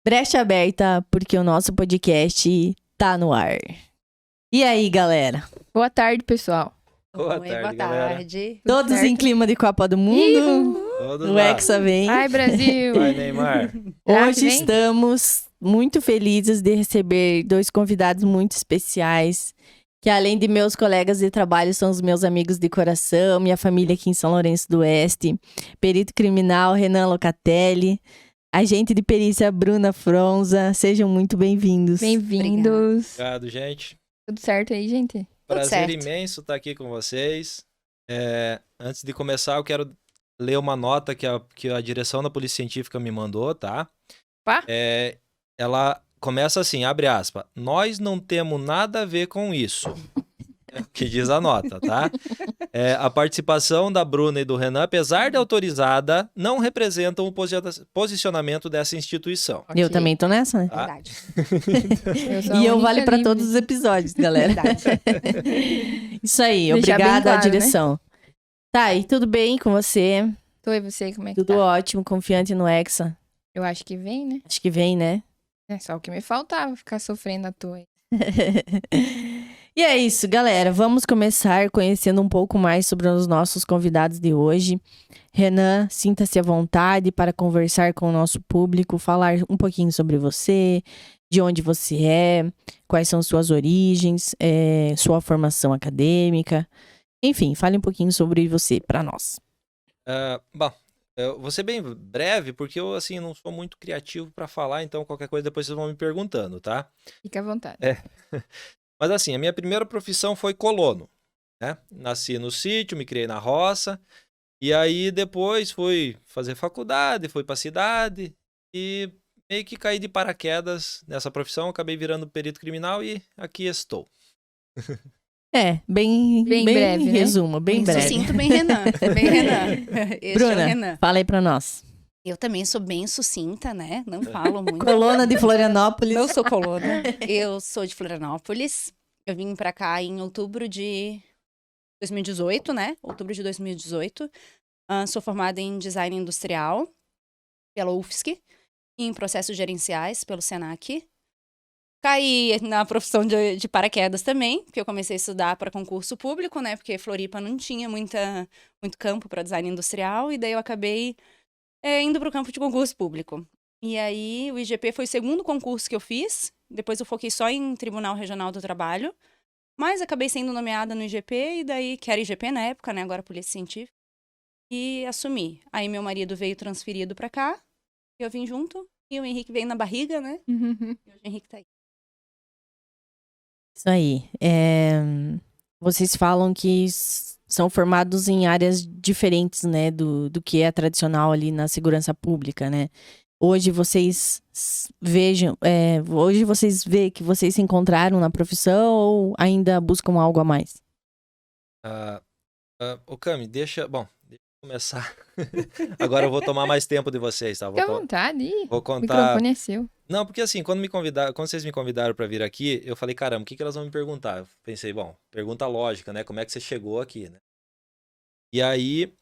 Brecha aberta, porque o nosso podcast tá no ar. E aí, galera? Boa tarde, pessoal. Boa Oi, tarde, boa galera. tarde. Todos certo? em clima de Copa do Mundo. Todos O lá. Hexa vem. Ai, Brasil. Vai, Neymar. Hoje vem? estamos muito felizes de receber dois convidados muito especiais, que além de meus colegas de trabalho, são os meus amigos de coração, minha família aqui em São Lourenço do Oeste, perito criminal Renan Locatelli, agente de perícia Bruna Fronza. Sejam muito bem-vindos. Bem-vindos. Obrigado, gente. Tudo certo aí, gente? Prazer certo. imenso estar aqui com vocês. Antes de começar, eu quero ler uma nota que a direção da Polícia Científica me mandou, tá? Pá. Ela começa assim, abre aspas, nós não temos nada a ver com isso. Que diz a nota, tá? A participação da Bruna e do Renan, apesar de autorizada, não representam o posicionamento dessa instituição. Eu Ok. também tô nessa, né? Tá. Verdade. Eu sou a E eu única vale pra livre. todos os episódios, galera. Verdade. Isso aí, Deixar bem obrigada à claro, né? direção. Tá, e tudo bem com você? Tô e você, como é que Tudo tá? ótimo, confiante no Hexa. Eu acho que vem, né? Acho que vem, né? É só o que me faltava, ficar sofrendo à toa. E é isso, galera. Vamos começar conhecendo um pouco mais sobre os nossos convidados de hoje. Renan, sinta-se à vontade para conversar com o nosso público, falar um pouquinho sobre você, de onde você é, quais são suas origens, sua formação acadêmica. Enfim, fale um pouquinho sobre você para nós. Bom, eu vou ser bem breve, porque eu, assim, não sou muito criativo para falar, então qualquer coisa depois vocês vão me perguntando, tá? Fica à vontade. Mas assim, a minha primeira profissão foi colono, né? Nasci no sítio, me criei na roça, e aí depois fui fazer faculdade, fui pra cidade, e meio que caí de paraquedas nessa profissão, acabei virando perito criminal e aqui estou. Bem breve, né? resumo, bem breve. Sucinto, bem Renan. Bem Renan. Este é o Bruna, Renan. fala aí pra nós. Eu também sou bem sucinta, né? Não falo muito. Colona de Florianópolis. Não sou colona. Eu sou de Florianópolis. Eu vim pra cá em outubro de 2018, né? Outubro de 2018. Sou formada em design industrial pela UFSC e em processos gerenciais pelo Senac. Caí na profissão de paraquedas também, porque eu comecei a estudar para concurso público, né? Porque Floripa não tinha muito campo para design industrial, e daí eu acabei indo para o campo de concurso público. E aí o IGP foi o segundo concurso que eu fiz, depois eu foquei só em Tribunal Regional do Trabalho, mas acabei sendo nomeada no IGP, e daí, que era IGP na época, né? Agora Polícia Científica, e assumi. Aí meu marido veio transferido para cá, eu vim junto, e o Henrique veio na barriga, né? E hoje o Henrique tá aí. Isso aí. Vocês falam que são formados em áreas diferentes, né, do que é tradicional ali na segurança pública, né? Hoje vocês vê que vocês se encontraram na profissão ou ainda buscam algo a mais? Ô Cami, deixa eu começar. Agora eu vou tomar mais tempo de vocês, tá? Fica à vontade. Vou O contar. microfone é seu. Não, porque assim, quando vocês me convidaram para vir aqui, eu falei, caramba, o que elas vão me perguntar? Eu pensei, pergunta lógica, né? Como é que você chegou aqui, né? E aí,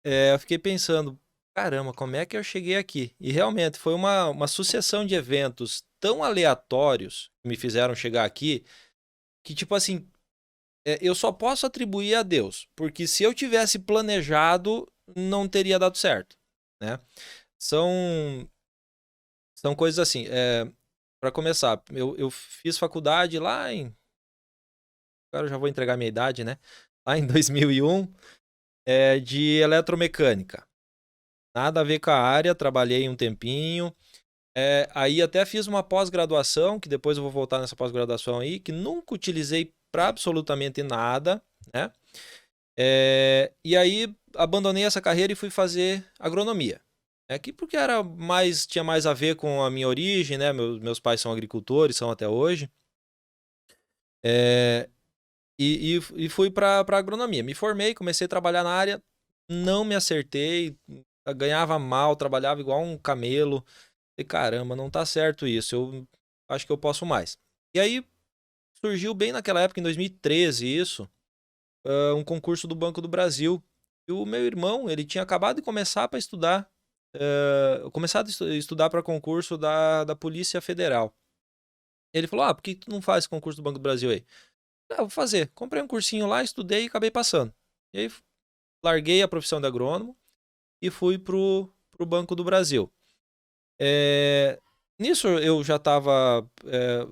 eu fiquei pensando, caramba, como é que eu cheguei aqui? E realmente foi uma sucessão de eventos tão aleatórios que me fizeram chegar aqui, que tipo assim, eu só posso atribuir a Deus, porque se eu tivesse planejado, não teria dado certo, né? São coisas assim, para começar, eu fiz faculdade lá agora eu já vou entregar minha idade, né? Lá em 2001, de eletromecânica. Nada a ver com a área, trabalhei um tempinho. Aí até fiz uma pós-graduação, que depois eu vou voltar nessa pós-graduação aí, que nunca utilizei para absolutamente nada, né? E aí abandonei essa carreira e fui fazer agronomia. Aqui porque tinha mais a ver com a minha origem, né? Meus pais são agricultores, são até hoje. E fui para agronomia. Me formei, comecei a trabalhar na área, não me acertei, ganhava mal, trabalhava igual um camelo. E caramba, não tá certo isso, eu acho que eu posso mais. E aí surgiu bem naquela época, em 2013, isso, um concurso do Banco do Brasil. E o meu irmão, ele tinha acabado de começar para estudar, estudar para concurso da Polícia Federal. Ele falou, por que tu não faz concurso do Banco do Brasil aí? Vou fazer. Comprei um cursinho lá, estudei e acabei passando. E aí larguei a profissão de agrônomo e fui pro Banco do Brasil. Nisso eu já estava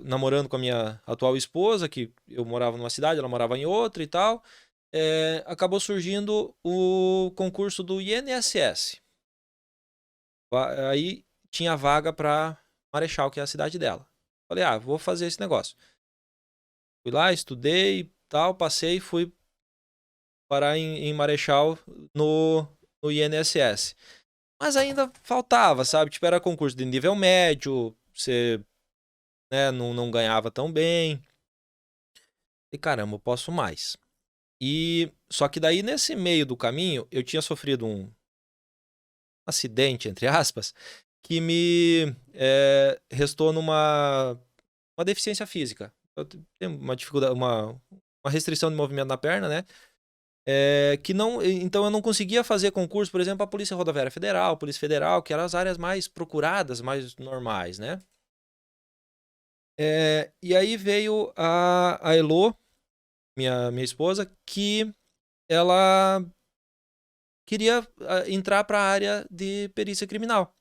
namorando com a minha atual esposa, que eu morava numa cidade, ela morava em outra e tal. Acabou surgindo o concurso do INSS. Aí tinha vaga para Marechal, que é a cidade dela. Falei, vou fazer esse negócio. Fui lá, estudei e tal, passei e fui parar em Marechal no INSS. Mas ainda faltava, sabe? Tipo, era concurso de nível médio, você não ganhava tão bem. E caramba, eu posso mais. Só que daí, nesse meio do caminho, eu tinha sofrido um acidente, entre aspas, que me restou numa deficiência física. Eu tenho uma dificuldade, uma restrição de movimento na perna, né? Então eu não conseguia fazer concurso, por exemplo, a Polícia Rodoviária Federal, Polícia Federal, que eram as áreas mais procuradas, mais normais, né? E aí veio a Elô, minha esposa, que ela queria entrar para a área de perícia criminal.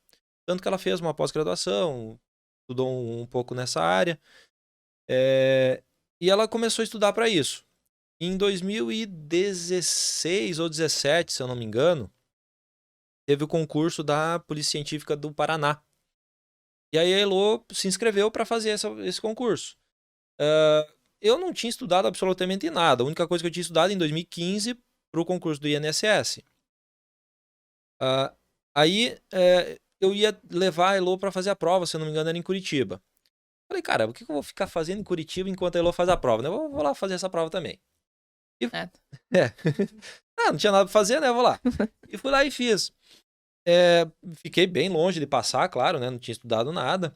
Tanto que ela fez uma pós-graduação, estudou um pouco nessa área, e ela começou a estudar para isso. Em 2016 ou 2017, se eu não me engano, teve o concurso da Polícia Científica do Paraná. E aí a Elô se inscreveu para fazer esse concurso. Eu não tinha estudado absolutamente nada. A única coisa que eu tinha estudado em 2015 para o concurso do INSS. Aí eu ia levar a Elô para fazer a prova, se eu não me engano, era em Curitiba. Falei, cara, o que eu vou ficar fazendo em Curitiba enquanto a Elô faz a prova? Né? Eu vou lá fazer essa prova também. Não tinha nada pra fazer, né? Eu vou lá. E fui lá e fiz. Fiquei bem longe de passar, claro, né? Não tinha estudado nada.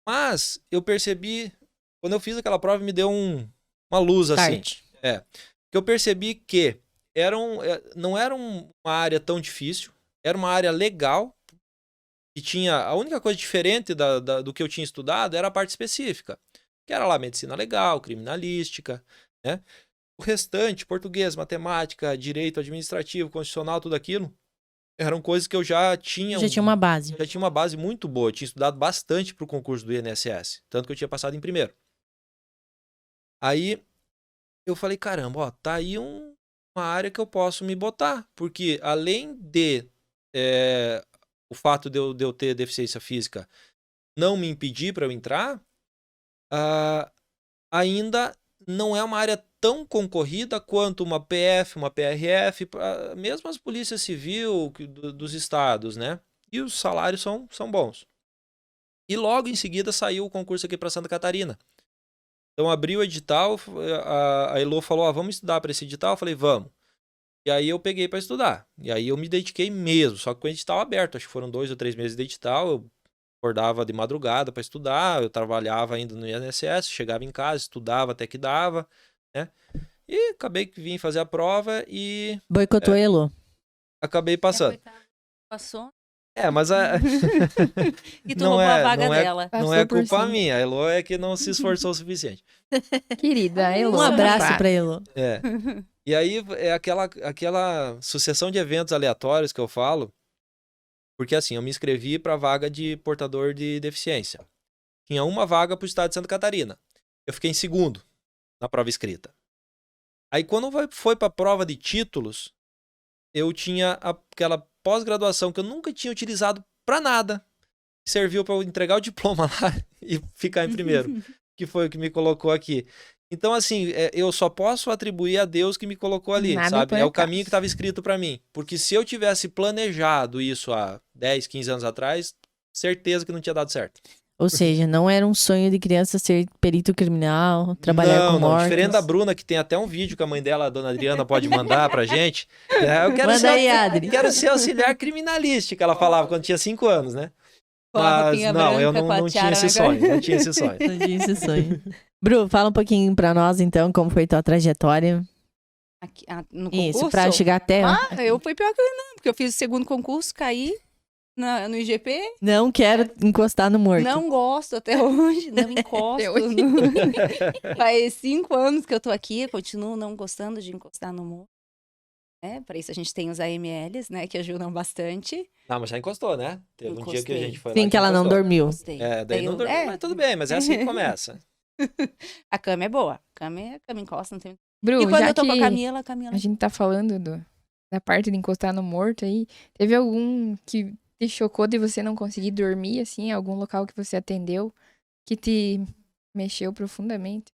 Mas eu percebi, quando eu fiz aquela prova, me deu uma luz assim. Que eu percebi que não era uma área tão difícil, era uma área legal, que tinha, a única coisa diferente do que eu tinha estudado era a parte específica, que era lá medicina legal, criminalística, né? O restante, português, matemática, direito administrativo, constitucional, tudo aquilo, eram coisas que eu já tinha... Já tinha uma base. Já tinha uma base muito boa. Eu tinha estudado bastante para o concurso do INSS. Tanto que eu tinha passado em primeiro. Aí, eu falei, caramba, tá aí uma área que eu posso me botar. Porque, além de o fato de eu ter deficiência física não me impedir para eu entrar, ainda não é uma área tão concorrida quanto uma PF, uma PRF, mesmo as polícias civil dos estados, né? E os salários são bons. E logo em seguida saiu o concurso aqui para Santa Catarina. Então abriu o edital, a Elô falou, vamos estudar para esse edital? Eu falei, vamos. E aí eu peguei para estudar. E aí eu me dediquei mesmo, só que com o edital aberto. Acho que foram 2 ou 3 meses de edital, eu acordava de madrugada para estudar, eu trabalhava ainda no INSS, chegava em casa, estudava até que dava, né? E acabei que vim fazer a prova e... Boicotou a Elô. Acabei passando. Passou. Mas e tu roubou a vaga dela. Não é culpa minha, a Elô é que não se esforçou o suficiente. Querida, Elô. Um abraço pra Elô. E aí é aquela sucessão de eventos aleatórios que eu falo, porque assim, eu me inscrevi para vaga de portador de deficiência. Tinha uma vaga para o estado de Santa Catarina. Eu fiquei em segundo na prova escrita. Aí quando foi para a prova de títulos, eu tinha aquela pós-graduação que eu nunca tinha utilizado para nada. Serviu para eu entregar o diploma lá e ficar em primeiro, que foi o que me colocou aqui. Então, assim, eu só posso atribuir a Deus que me colocou ali, sabe? É o caminho que estava escrito para mim. Porque se eu tivesse planejado isso há 10, 15 anos atrás, certeza que não tinha dado certo. Ou seja, não era um sonho de criança ser perito criminal, trabalhar com mortos. Diferente da Bruna, que tem até um vídeo que a mãe dela, a dona Adriana, pode mandar pra gente. Eu quero Manda aí, Adri. Quero ser auxiliar criminalística, ela falava quando tinha 5 anos, né? Mas não, eu não tinha esse sonho. Não tinha esse sonho. Não tinha esse sonho. Bru, fala um pouquinho pra nós, então, como foi tua trajetória. Aqui, no concurso? Isso, pra chegar até... Eu fui pior que não, porque eu fiz o segundo concurso, caí no IGP. Não quero encostar no morto. Não gosto até hoje, não encosto. Até hoje. Faz 5 anos que eu tô aqui, continuo não gostando de encostar no morto. Para isso a gente tem os AMLs, né, que ajudam bastante. Não, mas já encostou, né? Teve um dia que a gente foi lá Sim, que ela não encostou. dormiu. Gostei. Daí não dormiu, mas tudo bem, mas é assim que começa. A cama é boa. A cama encosta, não tem... Bru, E quando já eu tô com a que Camila... a gente tá falando da parte de encostar no morto aí, teve algum que te chocou de você não conseguir dormir, assim, algum local que você atendeu que te mexeu profundamente?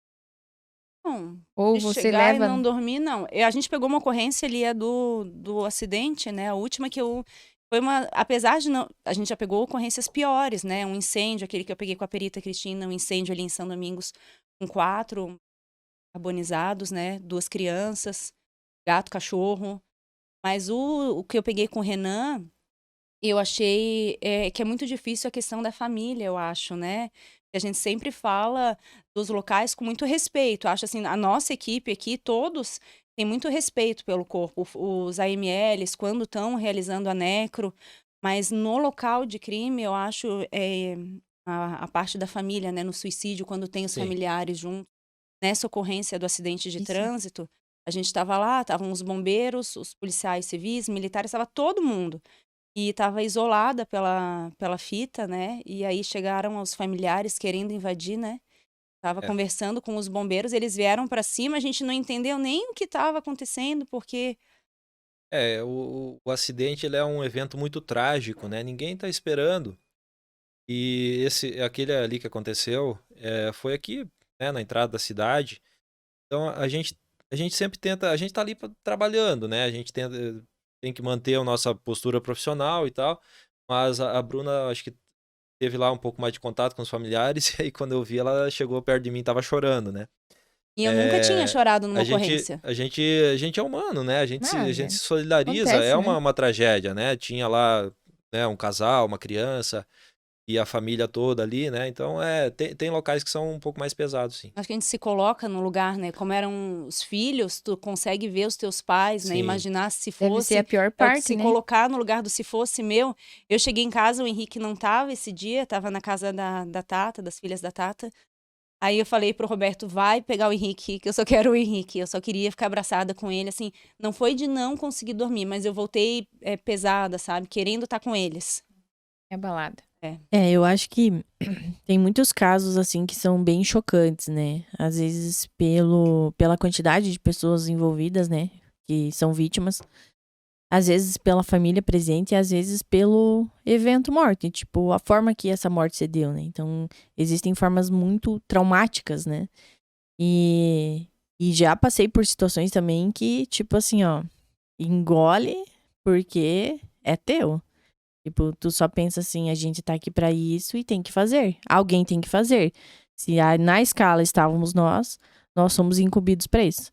Não, Ou de você chegar leva... e não dormir, não. A gente pegou uma ocorrência ali, do acidente, né? A última que eu... Foi uma... Apesar de não... A gente já pegou ocorrências piores, né? Um incêndio, aquele que eu peguei com a perita Cristina, um incêndio ali em São Domingos, com 4 carbonizados, né? 2 crianças, gato, cachorro. Mas o que eu peguei com o Renan, eu achei que é muito difícil a questão da família, eu acho, né? A gente sempre fala dos locais com muito respeito. Acho assim, a nossa equipe aqui, todos têm muito respeito pelo corpo. Os AMLs, quando estão realizando a necro, mas no local de crime, eu acho a parte da família, né? No suicídio, quando tem os Sim. familiares juntos. Nessa ocorrência do acidente de Isso. trânsito, a gente estava lá, estavam os bombeiros, os policiais civis, militares, estava todo mundo. E estava isolada pela fita, né? E aí chegaram os familiares querendo invadir, né? Tava É. conversando com os bombeiros, eles vieram para cima, a gente não entendeu nem o que estava acontecendo, porque O acidente ele é um evento muito trágico, né? Ninguém tá esperando. E aquele ali que aconteceu foi aqui, né, na entrada da cidade. Então a gente sempre tenta, a gente tá ali trabalhando, né? A gente tem que manter a nossa postura profissional e tal. Mas a Bruna, acho que teve lá um pouco mais de contato com os familiares. E aí quando eu vi, ela chegou perto de mim e tava chorando, né? e eu nunca tinha chorado numa A gente, ocorrência. a gente é humano, né? A gente, a gente se solidariza. acontece, É né? uma tragédia, né? Tinha lá, né, um casal, uma criança e a família toda ali, né? Então tem locais que são um pouco mais pesados, sim. Acho que a gente se coloca no lugar, né? Como eram os filhos, tu consegue ver os teus pais, né? Sim. Imaginar se Deve fosse... ser a pior É o que parte, se né? colocar no lugar do se fosse meu. Eu cheguei em casa, o Henrique não tava esse dia, tava na casa da Tata, das filhas da Tata. Aí eu falei pro Roberto, vai pegar o Henrique, que eu só quero o Henrique. Eu só queria ficar abraçada com ele, assim. Não foi de não conseguir dormir, mas eu voltei pesada, sabe? Querendo estar com eles. É balada. Eu acho que tem muitos casos, assim, que são bem chocantes, né? Às vezes pela quantidade de pessoas envolvidas, né? Que são vítimas. Às vezes pela família presente e às vezes pelo evento morte. Tipo, a forma que essa morte se deu, né? Então, existem formas muito traumáticas, né? E já passei por situações também que, tipo assim, ó, engole porque é teu. Tipo, tu só pensa assim, a gente tá aqui pra isso e tem que fazer. Alguém tem que fazer. Se na escala estávamos nós somos incumbidos pra isso.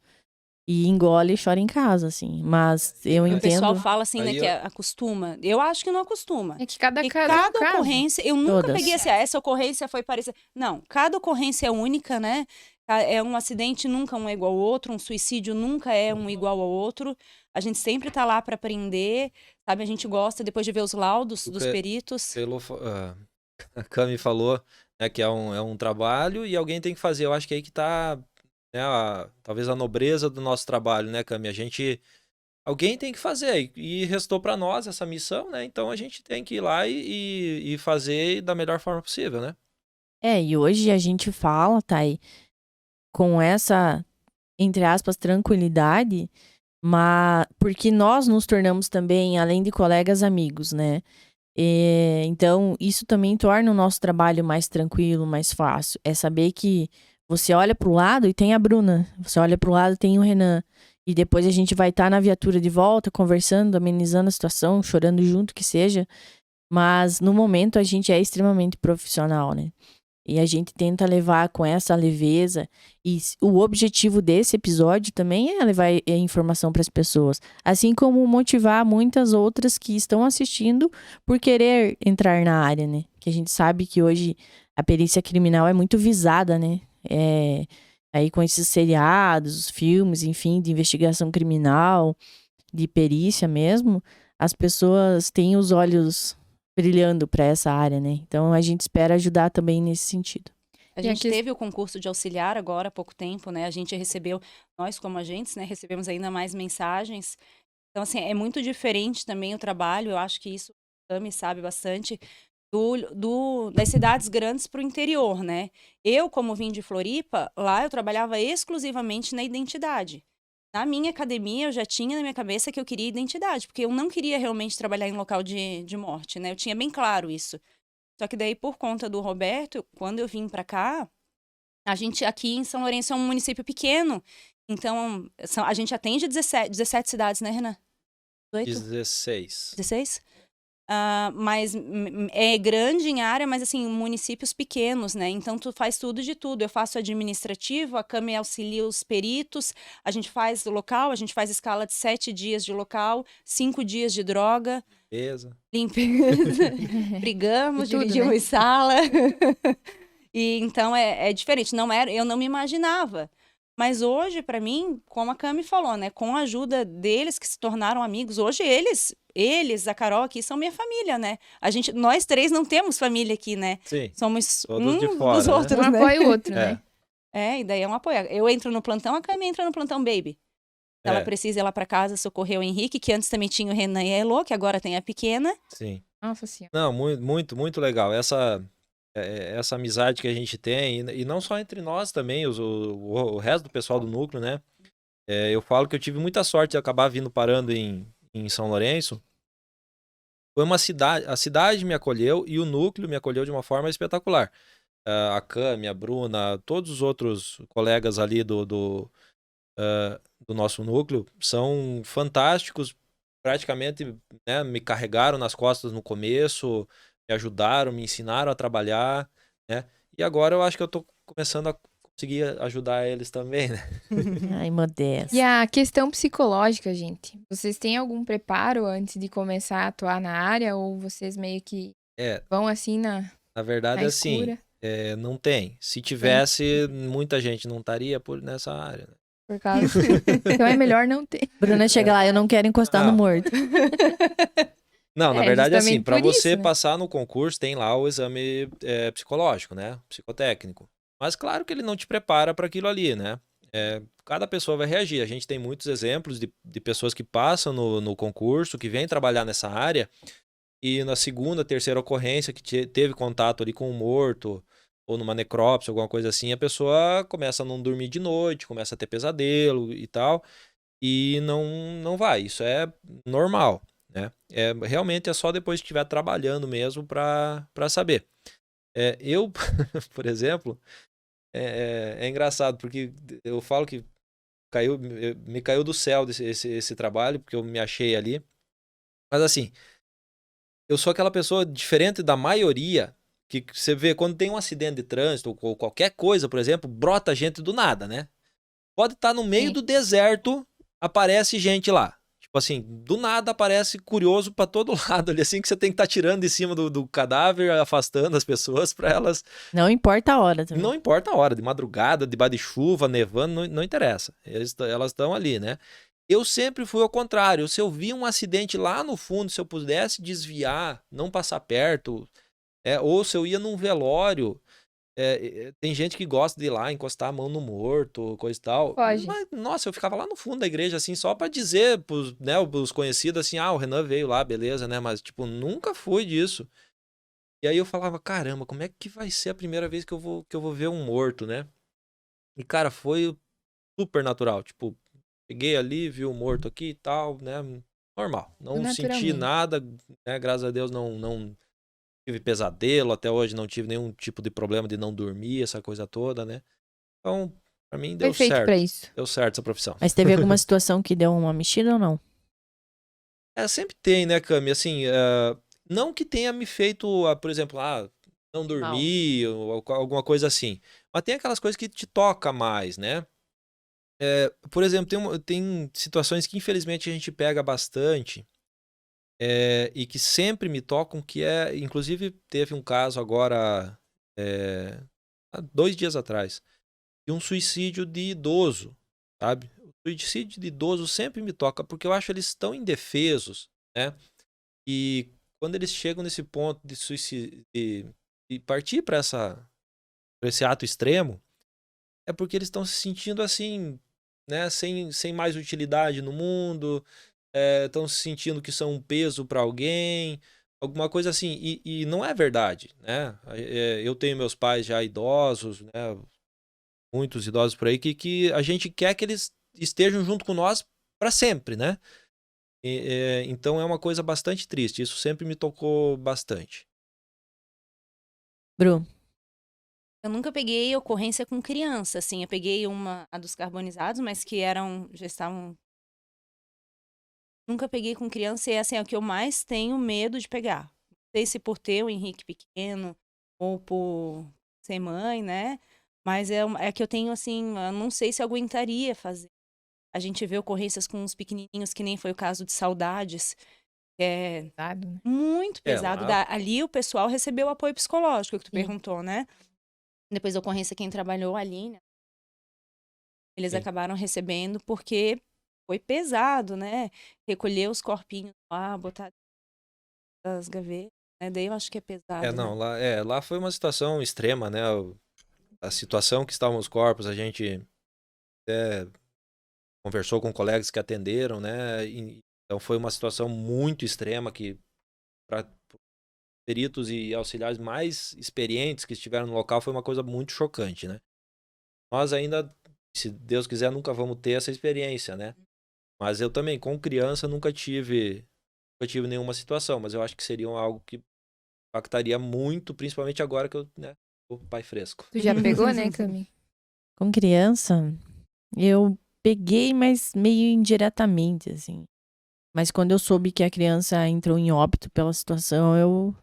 E engole e chora em casa, assim. Mas eu O entendo. pessoal fala assim, né, Aí que acostuma. Eu acho que não acostuma. É que cada E caso é um cada caso. ocorrência, eu nunca Todas. peguei assim, essa ocorrência foi parecida. Não, cada ocorrência é única, né? É um acidente nunca um é igual ao outro, um suicídio nunca é um igual ao outro. A gente sempre tá lá para aprender, sabe? A gente gosta depois de ver os laudos dos peritos. A Cami falou, né, que é um trabalho e alguém tem que fazer. Eu acho que aí que tá, né, talvez a nobreza do nosso trabalho, né, Cami? Alguém tem que fazer e restou para nós essa missão, né? Então a gente tem que ir lá e fazer da melhor forma possível, né? E hoje a gente fala, Thay, com essa, entre aspas, tranquilidade, mas porque nós nos tornamos também, além de colegas, amigos, né? Então, isso também torna o nosso trabalho mais tranquilo, mais fácil. É saber que você olha pro lado e tem a Bruna, você olha pro lado e tem o Renan. E depois a gente vai estar na viatura de volta, conversando, amenizando a situação, chorando junto, que seja. Mas no momento a gente é extremamente profissional, né? E a gente tenta levar com essa leveza. E o objetivo desse episódio também é levar informação para as pessoas. Assim como motivar muitas outras que estão assistindo por querer entrar na área, né? Que a gente sabe que hoje a perícia criminal é muito visada, né? aí com esses seriados, filmes, enfim, de investigação criminal, de perícia mesmo, as pessoas têm os olhos brilhando para essa área, né? Então a gente espera ajudar também nesse sentido. A gente teve o concurso de auxiliar agora há pouco tempo, né? A gente recebeu, nós como agentes, né, recebemos ainda mais mensagens. Então, assim, é muito diferente também o trabalho, eu acho que isso o Tami sabe bastante, das cidades grandes para o interior, né? Eu, como vim de Floripa, lá eu trabalhava exclusivamente na identidade. Na minha academia, eu já tinha na minha cabeça que eu queria identidade, porque eu não queria realmente trabalhar em local de morte, né? Eu tinha bem claro isso. Só que daí, por conta do Roberto, quando eu vim para cá, a gente aqui em São Lourenço é um município pequeno, então a gente atende 17 cidades, né, Renan? 18? 16. 16? Mas é grande em área, mas assim, municípios pequenos, né? Então tu faz tudo de tudo. Eu faço administrativo, a Cami auxilia os peritos, a gente faz local, a gente faz escala de 7 dias de local, 5 dias de droga. Limpeza. Brigamos, tudo, dividimos né? sala. E então é diferente. Eu não me imaginava. Mas hoje, para mim, como a Cami falou, né? Com a ajuda deles que se tornaram amigos, hoje eles, a Carol aqui, são minha família, né? Nós três não temos família aqui, né? Sim. Somos Todos de dos fora, né? outros, Um né? apoia o outro, né? E daí é um apoio. Eu entro no plantão, a Cami entra no plantão baby. Se ela precisa ir lá para casa socorrer o Henrique, que antes também tinha o Renan e a Elô, que agora tem a pequena. Sim. Nossa senhora. Não, muito, muito legal. Essa amizade que a gente tem, e não só entre nós também, o resto do pessoal do núcleo, né? Eu falo que eu tive muita sorte de acabar parando em São Lourenço. Foi uma cidade, a cidade me acolheu e o núcleo me acolheu de uma forma espetacular. A Cami, a Bruna, todos os outros colegas ali do nosso núcleo são fantásticos, praticamente, né, me carregaram nas costas no começo, me ajudaram, me ensinaram a trabalhar, né? E agora eu acho que eu tô começando a conseguir ajudar eles também, né? Ai, modesto. E a questão psicológica, gente. Vocês têm algum preparo antes de começar a atuar na área? Ou vocês meio que vão assim na verdade, assim, escura? não tem. Se tivesse, muita gente não estaria nessa área, né? Por causa... Então é melhor não ter. Bruna chega lá, eu não quero encostar no morto. Não, na verdade, assim, justamente para por você isso, né? passar no concurso, tem lá o exame psicológico, né? Psicotécnico. Mas claro que ele não te prepara para aquilo ali, né? Cada pessoa vai reagir. A gente tem muitos exemplos de pessoas que passam no concurso, que vêm trabalhar nessa área, e na segunda, terceira ocorrência que teve contato ali com o morto, ou numa necrópsia, alguma coisa assim, a pessoa começa a não dormir de noite, começa a ter pesadelo e tal, e não vai. Isso é normal, né? Realmente é só depois que estiver trabalhando mesmo para saber. Eu, por exemplo, é engraçado, porque eu falo que me caiu do céu esse trabalho, porque eu me achei ali. Mas assim, eu sou aquela pessoa diferente da maioria, que você vê quando tem um acidente de trânsito ou qualquer coisa, por exemplo, brota gente do nada, né? Pode estar no meio do deserto, aparece gente lá. Tipo assim, do nada aparece curioso pra todo lado ali, assim que você tem que estar tirando de cima do cadáver, afastando as pessoas pra elas... Não importa a hora também. Não importa a hora, de madrugada, debaixo de chuva, nevando, não interessa. Elas estão ali, né? Eu sempre fui ao contrário. Se eu vi um acidente lá no fundo, se eu pudesse desviar, não passar perto, ou se eu ia num velório, tem gente que gosta de ir lá, encostar a mão no morto, coisa e tal. Pode. Mas, nossa, eu ficava lá no fundo da igreja, assim, só pra dizer pros, né, pros conhecidos, assim, o Renan veio lá, beleza, né? Mas, tipo, nunca fui disso. E aí eu falava, caramba, como é que vai ser a primeira vez que eu vou ver um morto, né? E, cara, foi super natural. Tipo, peguei ali, vi o morto aqui e tal, né? Normal. Não senti nada, né? Graças a Deus não tive pesadelo, até hoje não tive nenhum tipo de problema de não dormir, essa coisa toda, né? Então, pra mim deu Perfeito certo. pra isso. Deu certo essa profissão. Mas teve alguma situação que deu uma mexida ou não? Sempre tem, né, Cami? Assim, não que tenha me feito, por exemplo, não dormir ou alguma coisa assim. Mas tem aquelas coisas que te toca mais, né? Por exemplo, tem situações que infelizmente a gente pega bastante e que sempre me tocam, inclusive teve um caso agora, há 2 dias atrás. e um suicídio de idoso, sabe? O suicídio de idoso sempre me toca, porque eu acho eles tão indefesos, né? E quando eles chegam nesse ponto de suicídio, de partir para esse ato extremo, é porque eles estão se sentindo assim, né? Sem mais utilidade no mundo, estão se sentindo que são um peso para alguém, alguma coisa assim. E não é verdade, né? Eu tenho meus pais já idosos, né? Muitos idosos por aí, que a gente quer que eles estejam junto com nós para sempre, né? Então é uma coisa bastante triste. Isso sempre me tocou bastante. Bru, Eu nunca peguei ocorrência com criança, assim. Eu peguei a dos carbonizados, mas que já estavam... Nunca peguei com criança e assim, é o que eu mais tenho medo de pegar. Não sei se por ter o Henrique pequeno ou por ser mãe, né? Mas é que eu tenho, assim, eu não sei se eu aguentaria fazer. A gente vê ocorrências com uns pequenininhos, que nem foi o caso de Saudades, que é Pesado, né? muito pesado. lá- Ali o pessoal recebeu apoio psicológico, que tu Sim. perguntou, né? Depois da ocorrência, quem trabalhou ali, né? Eles Sim. acabaram recebendo porque foi pesado, né? Recolher os corpinhos lá, botar das gavetas, né? Daí eu acho que é pesado, Não, né? lá foi uma situação extrema, né? A situação que estavam os corpos, a gente conversou com colegas que atenderam, né? Então foi uma situação muito extrema que para peritos e auxiliares mais experientes que estiveram no local foi uma coisa muito chocante, né? Nós ainda, se Deus quiser, nunca vamos ter essa experiência, né? Mas eu também, com criança, nunca tive nenhuma situação, mas eu acho que seria algo que impactaria muito, principalmente agora que eu, né, sou pai fresco. Tu já pegou, né, Cami? com criança, eu peguei, mas meio indiretamente, assim. Mas quando eu soube que a criança entrou em óbito pela situação, eu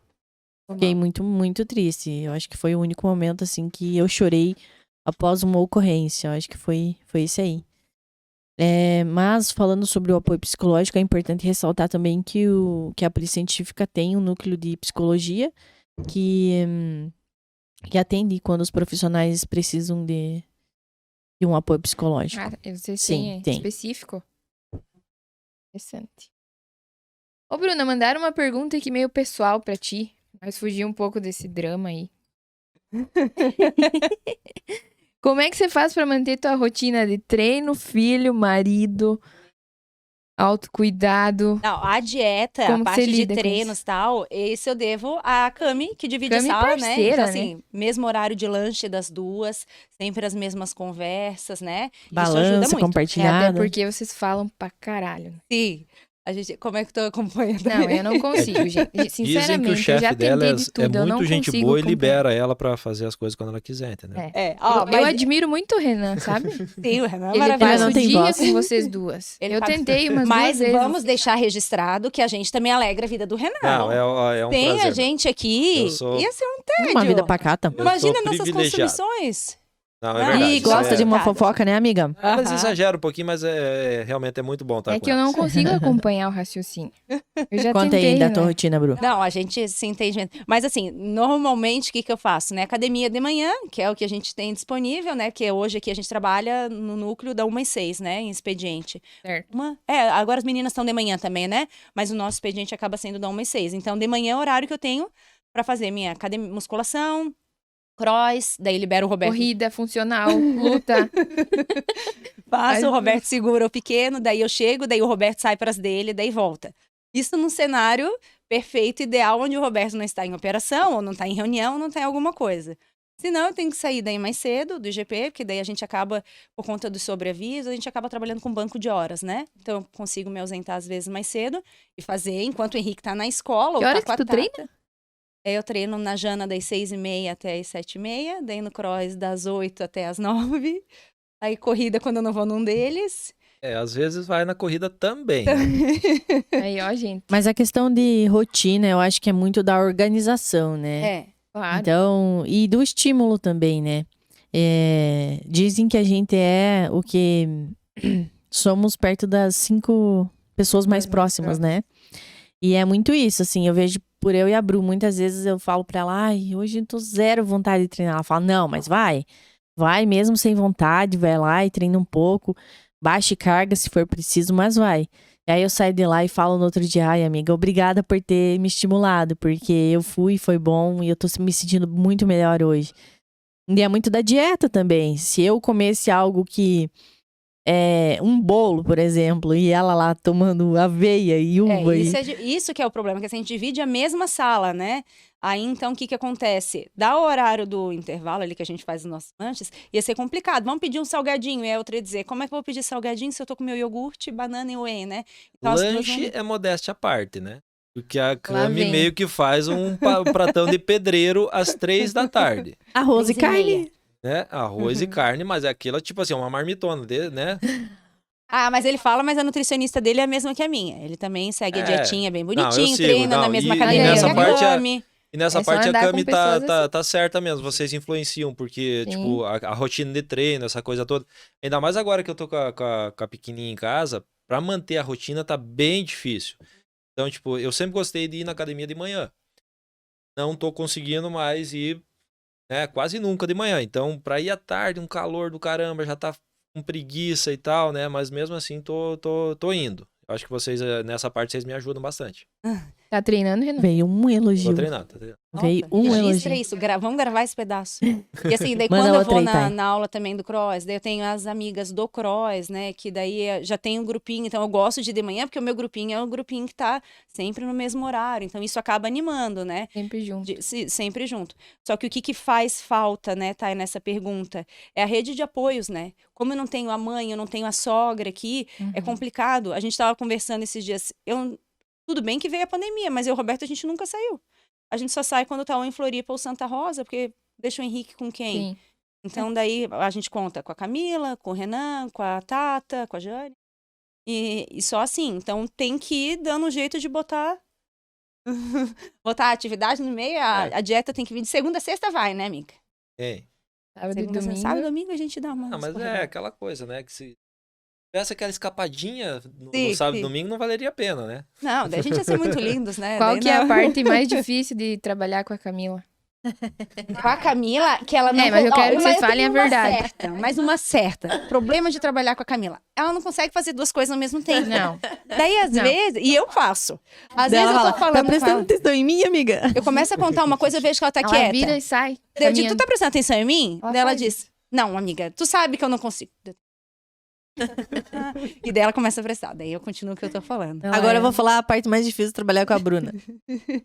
fiquei muito, muito triste. Eu acho que foi o único momento, assim, que eu chorei após uma ocorrência. Eu acho que foi isso aí. Mas, falando sobre o apoio psicológico, é importante ressaltar também que a Polícia Científica tem um núcleo de psicologia que atende quando os profissionais precisam de um apoio psicológico. Ah, vocês Sim, têm tem. específico? Interessante. Ô, Bruna, mandaram uma pergunta aqui meio pessoal pra ti. Mas fugir um pouco desse drama aí. Como é que você faz pra manter tua rotina de treino, filho, marido, autocuidado? Não, a dieta, Como a que parte você de lida com treinos e tal, esse eu devo à Cami, que divide a Cami sala, né? parceira, Então, né? assim, mesmo horário de lanche das duas, sempre as mesmas conversas, né? Isso ajuda Balança muito. compartilhada. Até porque vocês falam pra caralho. Sim. Como é que tu acompanha Não, também? eu não consigo, gente. Dizem que o Sinceramente, eu chefe já dela tentei de tudo, é eu não muito gente consigo boa e acompanhar. libera ela pra fazer as coisas quando ela quiser, entendeu? É. Ó, Eu mas admiro muito o Renan, sabe? sim, o Renan é Ele maravilhoso. passa não o tem dia voz. com vocês duas. Ele Eu faz- tentei umas Mas duas vezes. vamos deixar registrado que a gente também alegra a vida do Renan. Não, é um Tem prazer. a gente aqui, Eu sou- ia ser um tédio. Uma vida pacata. Eu Imagina sou nossas privilegiado. consumições. Não, Não, é verdade. E isso gosta de uma Coitadas. fofoca, né, amiga? Elas Aham. exageram um pouquinho, mas realmente é muito bom estar É com que eu não elas. consigo acompanhar o raciocínio. Eu já Conta tentei, aí da né? tua rotina, Bru. Não, a gente se entende. Mas assim, normalmente o que eu faço, né? Academia de manhã, que é o que a gente tem disponível, né? Que hoje aqui a gente trabalha no núcleo da 1 às 6, né? Em expediente. Certo. Agora as meninas estão de manhã também, né? Mas o nosso expediente acaba sendo da 1 às 6. Então, de manhã é o horário que eu tenho pra fazer minha musculação, cross, daí libero o Roberto. Corrida, funcional, luta. Faço, Mas- o Roberto segura o pequeno, daí eu chego, daí o Roberto sai para as dele, daí volta. Isso num cenário perfeito, ideal, onde o Roberto não está em operação, ou não está em reunião, ou não está em alguma coisa. Senão eu tenho que sair daí mais cedo do IGP, porque daí a gente acaba, por conta do sobreaviso, a gente acaba trabalhando com banco de horas, né? Então eu consigo me ausentar às vezes mais cedo e fazer enquanto o Henrique tá na escola. Que ou horas tá com que a tu treina? Tata. Eu treino na Jana das 6h30 até as 7h30, daí no Cross das 8 até as 9. Aí corrida quando eu não vou num deles. Às vezes vai na corrida também. Aí, ó, gente. Mas a questão de rotina, eu acho que é muito da organização, né? É. Claro. Então, e do estímulo também, né? Dizem que a gente é o que somos perto das 5 pessoas mais próximas, né? E é muito isso, assim, eu vejo por eu e a Bru, muitas vezes eu falo pra ela, ai, hoje eu tô zero vontade de treinar. Ela fala, não, mas vai. Vai mesmo sem vontade, vai lá e treina um pouco. Baixe carga se for preciso, mas vai. E aí eu saio de lá e falo no outro dia, ai amiga, obrigada por ter me estimulado, porque eu fui, foi bom e eu tô me sentindo muito melhor hoje. E é muito da dieta também. Se eu comesse algo que um bolo, por exemplo, e ela lá tomando aveia e uva. Isso que é o problema, que a gente divide a mesma sala, né? Aí, então, o que acontece? Dá o horário do intervalo ali que a gente faz os nossos lanches, ia ser complicado. Vamos pedir um salgadinho. E a outra ia dizer, como é que eu vou pedir salgadinho se eu tô com meu iogurte, banana e whey, né? Então, Lanche é modéstia à parte, né? Porque a Cami vem. meio que faz um pratão de pedreiro às 3 da tarde. Arroz e 3h30. carne. Né? Arroz e carne, mas é aquilo, tipo assim, uma marmitona dele, né? Ah, mas ele fala, mas a nutricionista dele é a mesma que a minha. Ele também segue a dietinha bem Não, eu bonitinho, sigo, treina não, na mesma e academia nessa que a parte Cami. E nessa É só parte a andar com Cami pessoas assim. tá certa mesmo, vocês influenciam, porque, Sim. tipo, a rotina de treino, essa coisa toda. Ainda mais agora que eu tô com a pequenininha em casa, pra manter a rotina tá bem difícil. Então, tipo, eu sempre gostei de ir na academia de manhã. Não tô conseguindo mais ir, né, quase nunca de manhã. Então, pra ir à tarde, um calor do caramba, já tá com preguiça e tal, né? Mas mesmo assim, tô indo. Eu acho que vocês, nessa parte, vocês me ajudam bastante. Tá treinando, Renan? Veio um elogio. Tô treinando, tô treinando. Veio Nossa, um registra elogio. isso, vamos gravar esse pedaço. E assim, daí Manda quando eu outra vou aí, Thay. na aula também do cross, daí eu tenho as amigas do cross, né, que daí já tem um grupinho, então eu gosto de ir de manhã, porque o meu grupinho é um grupinho que tá sempre no mesmo horário, então isso acaba animando, né, Sempre junto. sempre junto. Só que o que faz falta, né, Thay, nessa pergunta, é a rede de apoios, né, como eu não tenho a mãe, eu não tenho a sogra aqui, é complicado. A gente tava conversando esses dias, tudo bem que veio a pandemia, mas eu e o Roberto, a gente nunca saiu. A gente só sai quando tá ou em Floripa ou Santa Rosa, porque deixa o Henrique com quem? Sim. Então, daí a gente conta com a Camila, com o Renan, com a Tata, com a Jane. E só assim. Então, tem que ir dando um jeito de botar a atividade no meio. A dieta tem que vir de segunda a sexta, vai, né, amiga? Hein? Sábado e domingo. Sábado e domingo a gente dá uma Ah, mas é escorregada. aquela coisa, né? Que se tivesse aquela escapadinha no Sim, sábado e sim. domingo, não valeria a pena, né? Não, daí a gente ia ser muito lindos, né? Qual Daí que é a não. parte mais difícil de trabalhar com a Camila? Com a Camila, que ela não... mas eu quero que vocês eu falem tenho a verdade. Mas uma certa. Problema de trabalhar com a Camila. Ela não consegue fazer duas coisas ao mesmo tempo. Não. Daí, às Não. vezes... E eu faço. Às Daí vezes ela eu tô fala, falando tá com prestando ela. atenção em mim, amiga? Eu começo a contar uma coisa, eu vejo que ela tá Ela quieta. vira e sai. Daí eu digo, caminhando. tu tá prestando atenção em mim? Ela Daí ela faz diz, não, amiga, tu sabe que eu não consigo. E daí ela começa a prestar. Daí eu continuo o que eu tô falando. Não, Agora é. eu vou falar a parte mais difícil de trabalhar com a Bruna.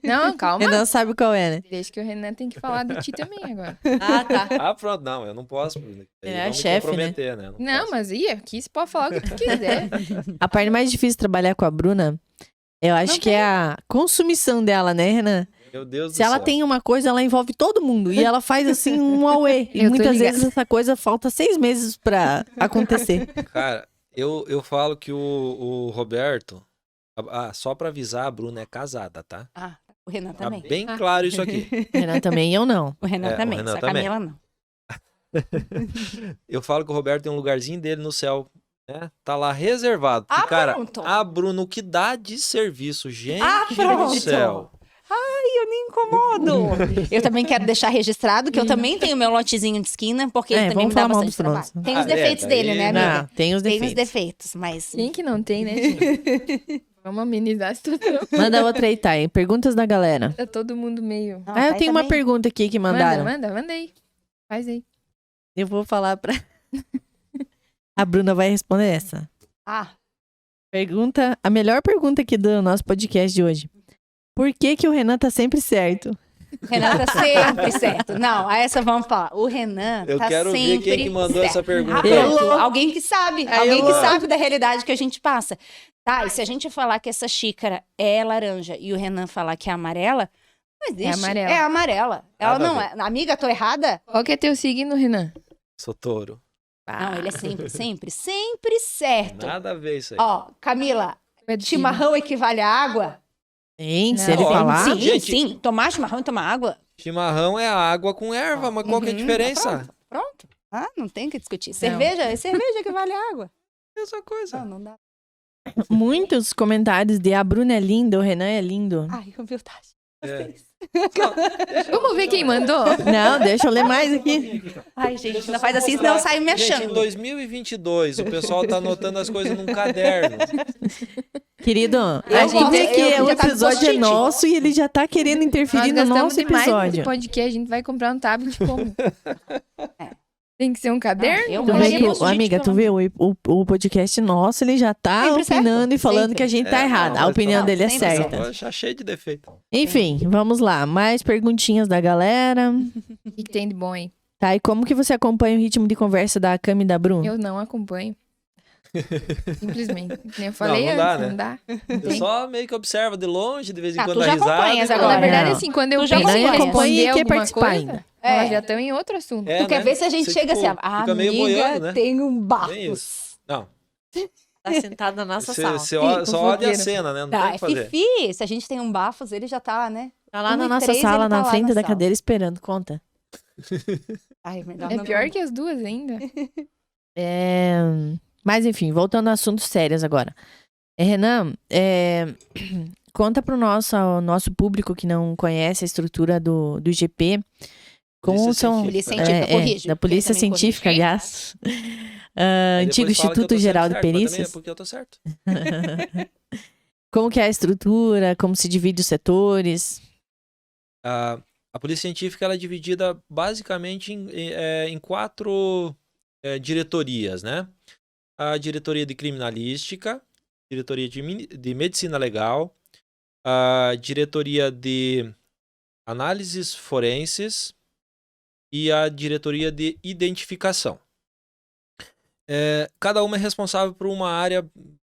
Não, calma. Renan sabe qual é, né? Deixa que o Renan tem que falar de ti também agora. Ah, tá. Ah, pronto, não, eu não posso. É Não a me chefe, comprometer, né? Não, posso. mas aqui você pode falar o que tu quiser. A parte mais difícil de trabalhar com a Bruna, eu acho Não que é a consumição dela, né, Renan? Meu Deus Se do ela céu. tem uma coisa, ela envolve todo mundo. E ela faz assim um auê. E Eu tô muitas ligada. vezes essa coisa falta 6 meses pra acontecer. Cara, eu falo que o Roberto... só pra avisar, a Bruna é casada, tá? Ah, o Renan Tá também. bem claro isso aqui. Renan também, eu não. O Renan É, o também, Renan só a também. Camila não. Eu falo que o Roberto tem um lugarzinho dele no céu, né? Tá lá reservado. Ah, E, cara, pronto. a Bruna, o que dá de serviço, gente Ah, do pronto. céu. Ai, eu me incomodo. Eu também quero deixar registrado que eu também tenho meu lotezinho de esquina, porque ele também vamos me dá falar mal bastante dos fronts. trabalho. Tem os Ah, é, defeitos daí- dele, né, amiga? Não, tem os Tem os defeitos. defeitos, mas... Quem que não tem, né, gente? Vamos amenizar a situação. Manda outra aí, Thay. Perguntas da galera. Tá todo mundo meio... Não, Ah, eu Thay tenho uma também. pergunta aqui que mandaram. Manda aí. Faz aí. Eu vou falar pra... A Bruna vai responder essa. Ah, Pergunta, a melhor pergunta aqui do nosso podcast de hoje. Por que que o Renan tá sempre certo? o Renan tá sempre certo. Não, a essa vamos falar. O Renan Eu tá quero ver sempre quem que mandou certo. essa pergunta. Ah, pronto. Eu. Alguém que sabe. Aí Alguém eu. que sabe da realidade que a gente passa. Tá, e se a gente falar que essa xícara é laranja e o Renan falar que é amarela, não existe. amarela. É amarela. Ela Nada a não é. Amiga, tô errada? Qual que é teu signo, Renan? Sou touro. Não, ele é sempre certo. Nada a ver isso aí. Ó, Camila, É de signo. chimarrão equivale a água? Hein? Se Não. ele Ó, falar... Sim, gente- sim. Tomar chimarrão e tomar água? Chimarrão é água com erva, mas qual que é a Uhum, diferença? Pronto. Ah, não tem o que discutir. Cerveja equivale a água. Mesma coisa. Não dá. Muitos comentários de a Bruna é linda, o Renan é lindo. Ai, humildade. É. Vamos ver quem mandou? Não, deixa eu ler mais aqui. Ai, gente, não faz assim, senão eu saio me Gente, em achando. 2022, o pessoal tá anotando as coisas num caderno. Querido, a Eu gente gosto, que eu o já tá com episódio é post-it. nosso e ele já tá querendo Nós interferir no gastamos nosso demais nesse episódio. podcast, a gente vai comprar um tablet como? Tem que ser um caderno? eu Tu vê mandaria que, post-it, amiga, tu pelo vê, o podcast nosso, ele já tá Sempre certo, opinando e falando sempre. que a gente tá É, errado. não, A mas opinião não, dele é sempre certa. Eu já cheio de defeito. Enfim, vamos lá. Mais perguntinhas da galera. O que tem de bom aí? Tá, e como que você acompanha o ritmo de conversa da Cami e da Bru? Eu não acompanho. Simplesmente. Nem eu falei não dá, antes, né? não dá. Não Eu tem. só meio que observo de longe, de vez em Ah, quando tu dá já risada. acompanhas e agora. Na fala, verdade, Não. assim, quando eu Tu já penso em acompanha. responder E quer alguma participar coisa, ainda. elas já estão em outro assunto. É, Tu quer né? ver se a gente Você, chega tipo, assim, a fica meio amiga boiando, né? tem um Bem bafos. isso. Não, Tá sentado na nossa sala. você olha, só olha a fofoqueira. cena, né? Não Tá, tem o é que fazer. Fifi, se a gente tem um bafos, ele já tá, né? Tá lá na 1 e nossa 3, sala, ele tá na lá frente na da sala. cadeira, esperando. Conta. Ai, melhor É não pior contar. que as duas ainda. Mas enfim, voltando a assuntos sérios agora. Renan, conta pro nosso público que não conhece a estrutura do IGP. Como Polícia são. Polícia científica, Científica, corrige. Da Polícia Ele também Científica, corrige. aliás. Aí Antigo depois fala que eu tô Instituto Geral de certo, mas também Perícias. É porque eu tô certo. Como que é a estrutura? Como se divide os setores? A polícia científica ela é dividida basicamente em 4 diretorias, né? A diretoria de criminalística, diretoria de medicina legal, a diretoria de análises forenses e a diretoria de identificação. Cada uma é responsável por uma área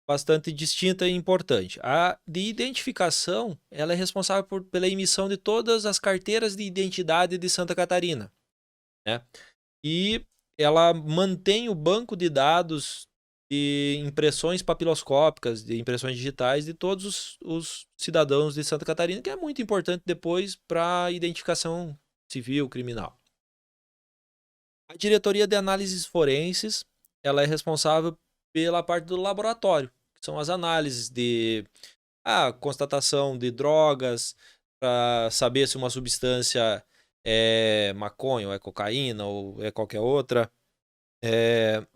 bastante distinta e importante. A de identificação, ela é responsável pela emissão de todas as carteiras de identidade de Santa Catarina, né? E ela mantém o banco de dados de impressões papiloscópicas, de impressões digitais de todos os cidadãos de Santa Catarina, que é muito importante depois para a identificação civil, criminal. A diretoria de análises forenses, ela é responsável pela parte do laboratório, que são as análises de constatação de drogas, para saber se uma substância é maconha, ou é cocaína, ou é qualquer outra,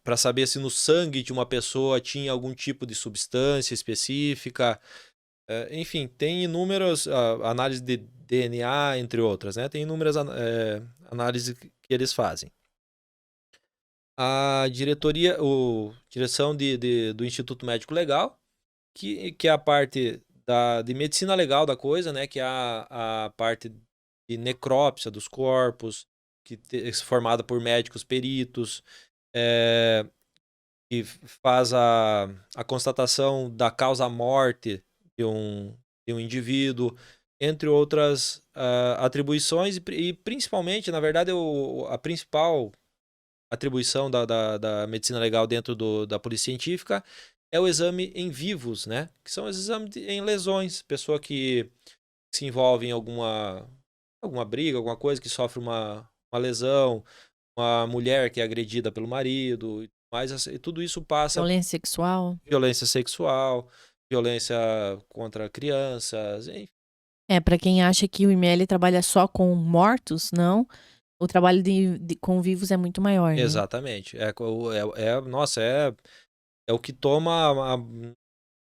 para saber se no sangue de uma pessoa tinha algum tipo de substância específica. Enfim, tem inúmeras análises de DNA, entre outras, né? Tem inúmeras análises que eles fazem. A direção do Instituto Médico Legal, que é a parte de medicina legal da coisa, né? Que é a parte de necrópsia dos corpos, formada por médicos peritos, que faz a constatação da causa-morte de um indivíduo, entre outras atribuições, e principalmente, na verdade, a principal atribuição da medicina legal dentro da polícia científica é o exame em vivos, né? Que são os exames em lesões. Pessoa que se envolve em alguma briga, alguma coisa, que sofre uma lesão, uma mulher que é agredida pelo marido, mas tudo isso passa... Violência sexual, violência contra crianças, enfim. Pra quem acha que o IML trabalha só com mortos, não. O trabalho com vivos é muito maior, né? Exatamente. Nossa, é o que toma,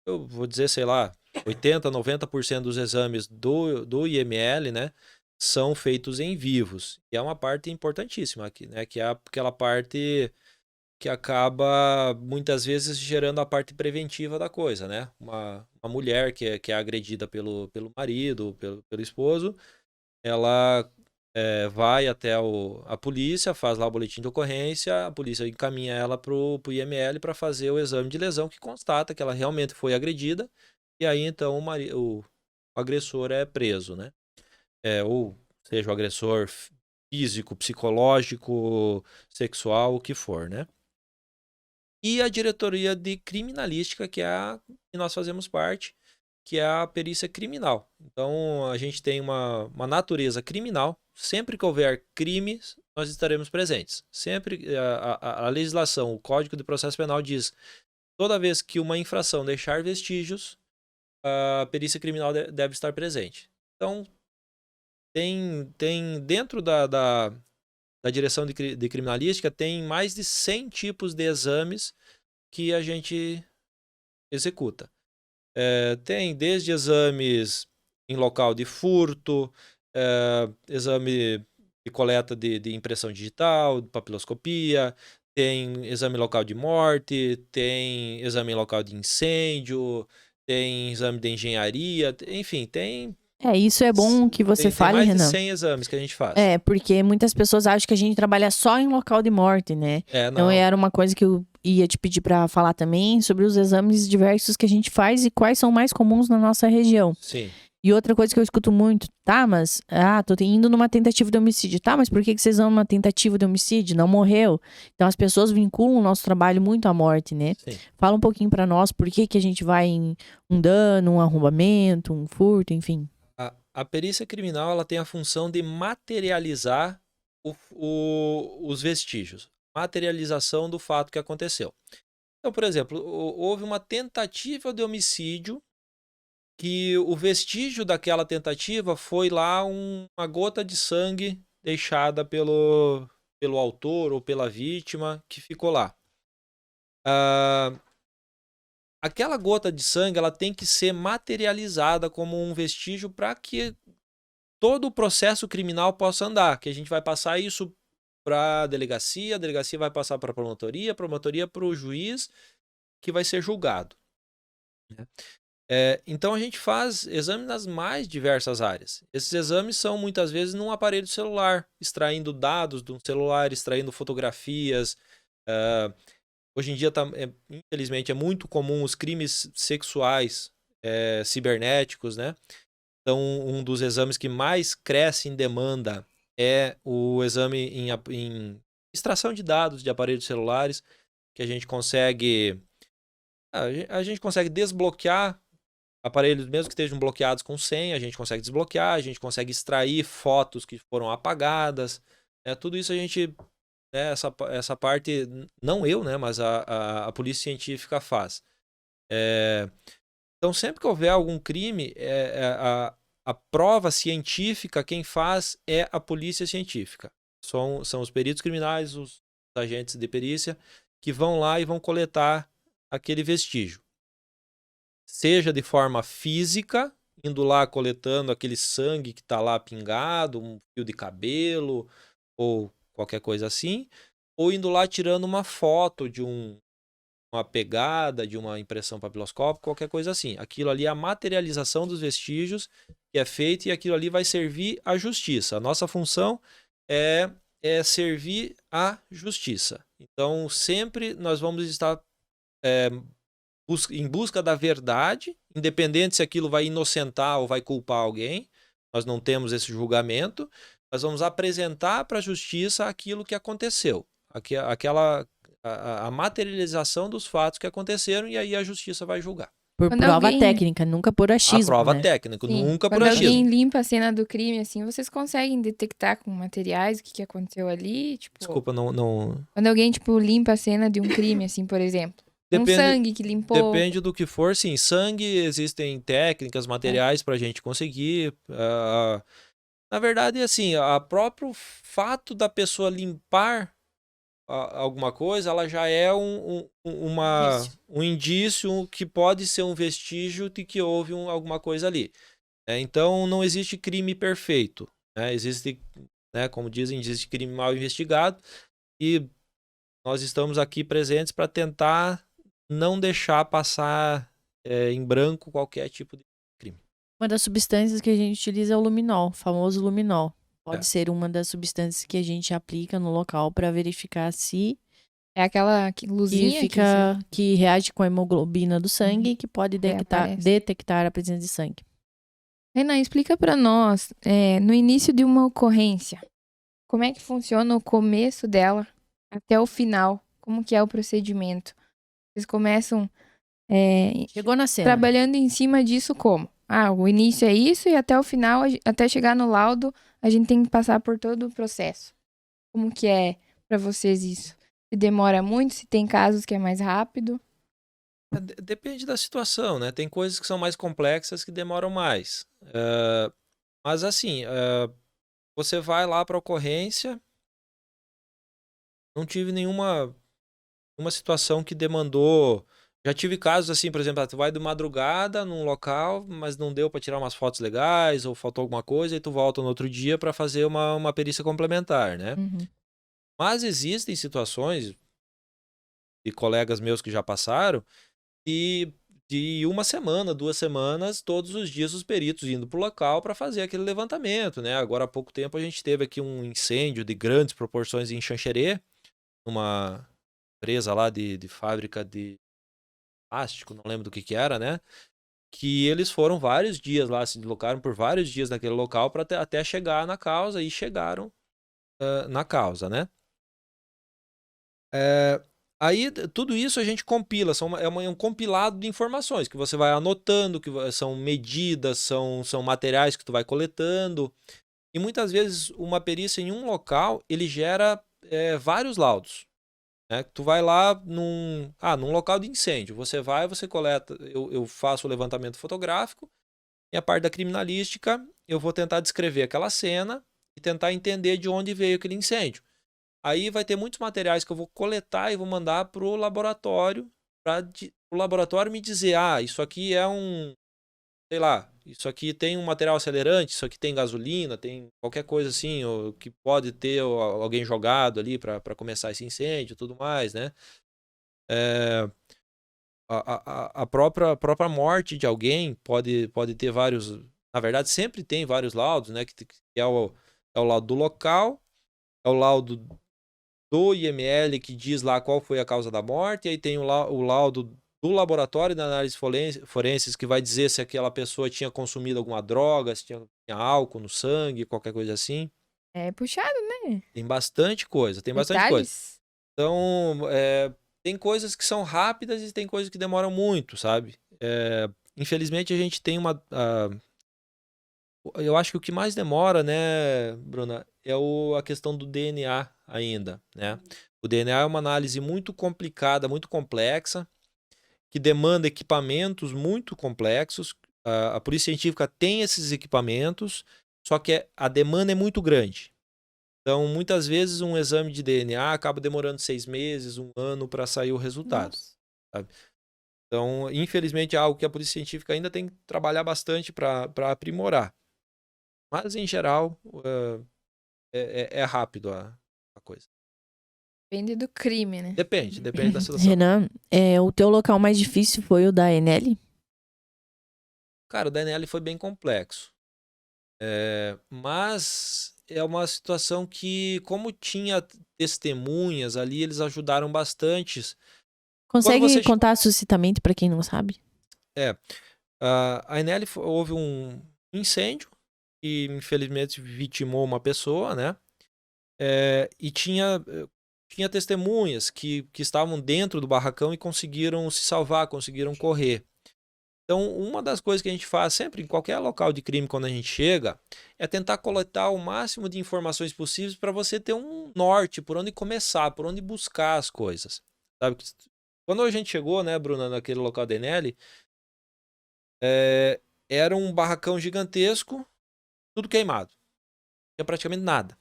eu vou dizer, sei lá, 80%, 90% dos exames do IML, né, são feitos em vivos. E é uma parte importantíssima aqui, né, que é aquela parte que acaba, muitas vezes, gerando a parte preventiva da coisa, né? Uma mulher que é agredida pelo marido, pelo esposo, ela... vai até a polícia, faz lá o boletim de ocorrência, a polícia encaminha ela pro IML para fazer o exame de lesão que constata que ela realmente foi agredida, e aí então o agressor é preso, né? Ou seja, o agressor físico, psicológico, sexual, o que for, né? E a diretoria de criminalística, que é a que nós fazemos parte, que é a perícia criminal. Então, a gente tem uma natureza criminal. Sempre que houver crimes, nós estaremos presentes. Sempre a legislação, o Código de Processo Penal diz, toda vez que uma infração deixar vestígios, a perícia criminal deve estar presente. Então, tem dentro da direção de criminalística, tem mais de 100 tipos de exames que a gente executa. Tem desde exames em local de furto, exame de coleta de impressão digital, papiloscopia, tem exame local de morte, tem exame local de incêndio, tem exame de engenharia, enfim, tem Isso é bom que você tem fale, mais de Renan. 100 exames que a gente faz. Porque muitas pessoas acham que a gente trabalha só em local de morte, né? Não. Então era uma coisa que eu ia te pedir pra falar também sobre os exames diversos que a gente faz e quais são mais comuns na nossa região. Sim. E outra coisa que eu escuto muito, tá, mas tô indo numa tentativa de homicídio. Tá, mas por que vocês vão numa tentativa de homicídio? Não morreu. Então as pessoas vinculam o nosso trabalho muito à morte, né? Sim. Fala um pouquinho pra nós por que a gente vai em um dano, um arrombamento, um furto, enfim. A perícia criminal, ela tem a função de materializar os vestígios. Materialização do fato que aconteceu. Então, por exemplo, houve uma tentativa de homicídio que o vestígio daquela tentativa foi lá uma gota de sangue deixada pelo autor ou pela vítima que ficou lá. Aquela gota de sangue, ela tem que ser materializada como um vestígio para que todo o processo criminal possa andar, que a gente vai passar isso para a delegacia vai passar para a promotoria para o juiz, que vai ser julgado. Então a gente faz exame nas mais diversas áreas. Esses exames são muitas vezes num aparelho celular, extraindo dados de um celular, extraindo fotografias. Hoje em dia, infelizmente, é muito comum os crimes sexuais cibernéticos, né? Então, um dos exames que mais cresce em demanda é o exame em extração de dados de aparelhos celulares, que a gente consegue desbloquear aparelhos, mesmo que estejam bloqueados com senha, a gente consegue desbloquear, a gente consegue extrair fotos que foram apagadas. Tudo isso a gente... essa parte, não eu, né, mas a polícia científica faz. Então, sempre que houver algum crime, a prova científica, quem faz é a polícia científica. São os peritos criminais, os agentes de perícia, que vão lá e vão coletar aquele vestígio. Seja de forma física, indo lá coletando aquele sangue que está lá pingado, um fio de cabelo, ou qualquer coisa assim, ou indo lá tirando uma foto de uma pegada, de uma impressão papiloscópica, qualquer coisa assim. Aquilo ali é a materialização dos vestígios que é feita, e aquilo ali vai servir à justiça. A nossa função é servir à justiça. Então, sempre nós vamos estar em busca da verdade, independente se aquilo vai inocentar ou vai culpar alguém. Nós não temos esse julgamento. Nós vamos apresentar para a justiça aquilo que aconteceu, a materialização dos fatos que aconteceram, e aí a justiça vai julgar. Por Quando prova alguém- técnica, nunca por achismo, A prova né? técnica, Sim. nunca por Quando achismo. alguém limpa a cena do crime, assim, vocês conseguem detectar com materiais o que aconteceu ali? Tipo, Desculpa, não... quando alguém, tipo, limpa a cena de um crime, assim, por exemplo. Depende- Um sangue que limpou. Depende do que for, sim. Sangue, existem técnicas, materiais para a gente conseguir. Na verdade, assim, o próprio fato da pessoa limpar alguma coisa, ela já é um indício que pode ser um vestígio de que houve alguma coisa ali. Então, não existe crime perfeito. Existe, como dizem, existe crime mal investigado, e nós estamos aqui presentes para tentar não deixar passar em branco qualquer tipo de crime. Uma das substâncias que a gente utiliza é o luminol, o famoso luminol. Pode É. ser uma das substâncias que a gente aplica no local para verificar se É aquela luzinha que reage com a hemoglobina do sangue, que pode aparece. detectar a presença de sangue. Renan, explica pra nós, no início de uma ocorrência, como é que funciona o começo dela até o final? Como que é o procedimento? Vocês começam Chegou na cena. trabalhando em cima disso como? O início é isso, e até o final, até chegar no laudo, a gente tem que passar por todo o processo. Como que é pra vocês isso? Se demora muito, se tem casos que é mais rápido? Depende da situação, né? Tem coisas que são mais complexas que demoram mais. Mas assim, você vai lá para ocorrência, não tive nenhuma uma situação que demandou. Já tive casos assim, por exemplo, tu vai de madrugada num local, mas não deu para tirar umas fotos legais ou faltou alguma coisa e tu volta no outro dia para fazer uma perícia complementar, né? Uhum. Mas existem situações de colegas meus que já passaram e de uma semana, 2 semanas, todos os dias os peritos indo pro local para fazer aquele levantamento, né? Agora há pouco tempo a gente teve aqui um incêndio de grandes proporções em Xanxerê, numa empresa lá de fábrica de plástico, não lembro do que era, né? Que eles foram vários dias lá, se deslocaram por vários dias naquele local para até chegar na causa e chegaram na causa, né? Aí tudo isso a gente compila, é um compilado de informações que você vai anotando, que são medidas, são materiais que tu vai coletando. E muitas vezes uma perícia em um local, ele gera vários laudos. Né? Tu vai lá num local de incêndio, você vai, você coleta, eu faço o levantamento fotográfico, e a parte da criminalística, eu vou tentar descrever aquela cena e tentar entender de onde veio aquele incêndio. Aí vai ter muitos materiais que eu vou coletar e vou mandar para o laboratório, para o laboratório me dizer, isso aqui é sei lá, isso aqui tem um material acelerante, isso aqui tem gasolina, tem qualquer coisa assim, ou que pode ter alguém jogado ali para começar esse incêndio e tudo mais, né? A própria morte de alguém pode ter vários, na verdade sempre tem vários laudos, né? Que é o laudo do local, é o laudo do IML que diz lá qual foi a causa da morte, e aí tem o laudo do laboratório de análise forenses que vai dizer se aquela pessoa tinha consumido alguma droga, se tinha álcool no sangue, qualquer coisa assim. É puxado, né? Tem bastante coisa, tem bastante coisa. Detalhes. Então, tem coisas que são rápidas e tem coisas que demoram muito, sabe? Infelizmente a gente tem eu acho que o que mais demora, né, Bruna, é a questão do DNA ainda, né? O DNA é uma análise muito complicada, muito complexa, que demanda equipamentos muito complexos. A Polícia Científica tem esses equipamentos, só que a demanda é muito grande. Então, muitas vezes, um exame de DNA acaba demorando 6 meses, 1 ano para sair o resultado. Sabe? Então, infelizmente, é algo que a Polícia Científica ainda tem que trabalhar bastante para aprimorar. Mas, em geral, é rápido a coisa. Depende do crime, né? Depende da situação. Renan, o teu local mais difícil foi o da Enel? Cara, o da Enel foi bem complexo. Mas é uma situação que, como tinha testemunhas ali, eles ajudaram bastante. Consegue contar sucintamente para quem não sabe? A Enel houve um incêndio que infelizmente vitimou uma pessoa, né? E tinha testemunhas que estavam dentro do barracão e conseguiram se salvar, conseguiram correr. Então, uma das coisas que a gente faz sempre em qualquer local de crime quando a gente chega é tentar coletar o máximo de informações possíveis para você ter um norte, por onde começar, por onde buscar as coisas. Sabe? Quando a gente chegou, né, Bruna, naquele local da Enel, era um barracão gigantesco, tudo queimado. Não tinha praticamente nada.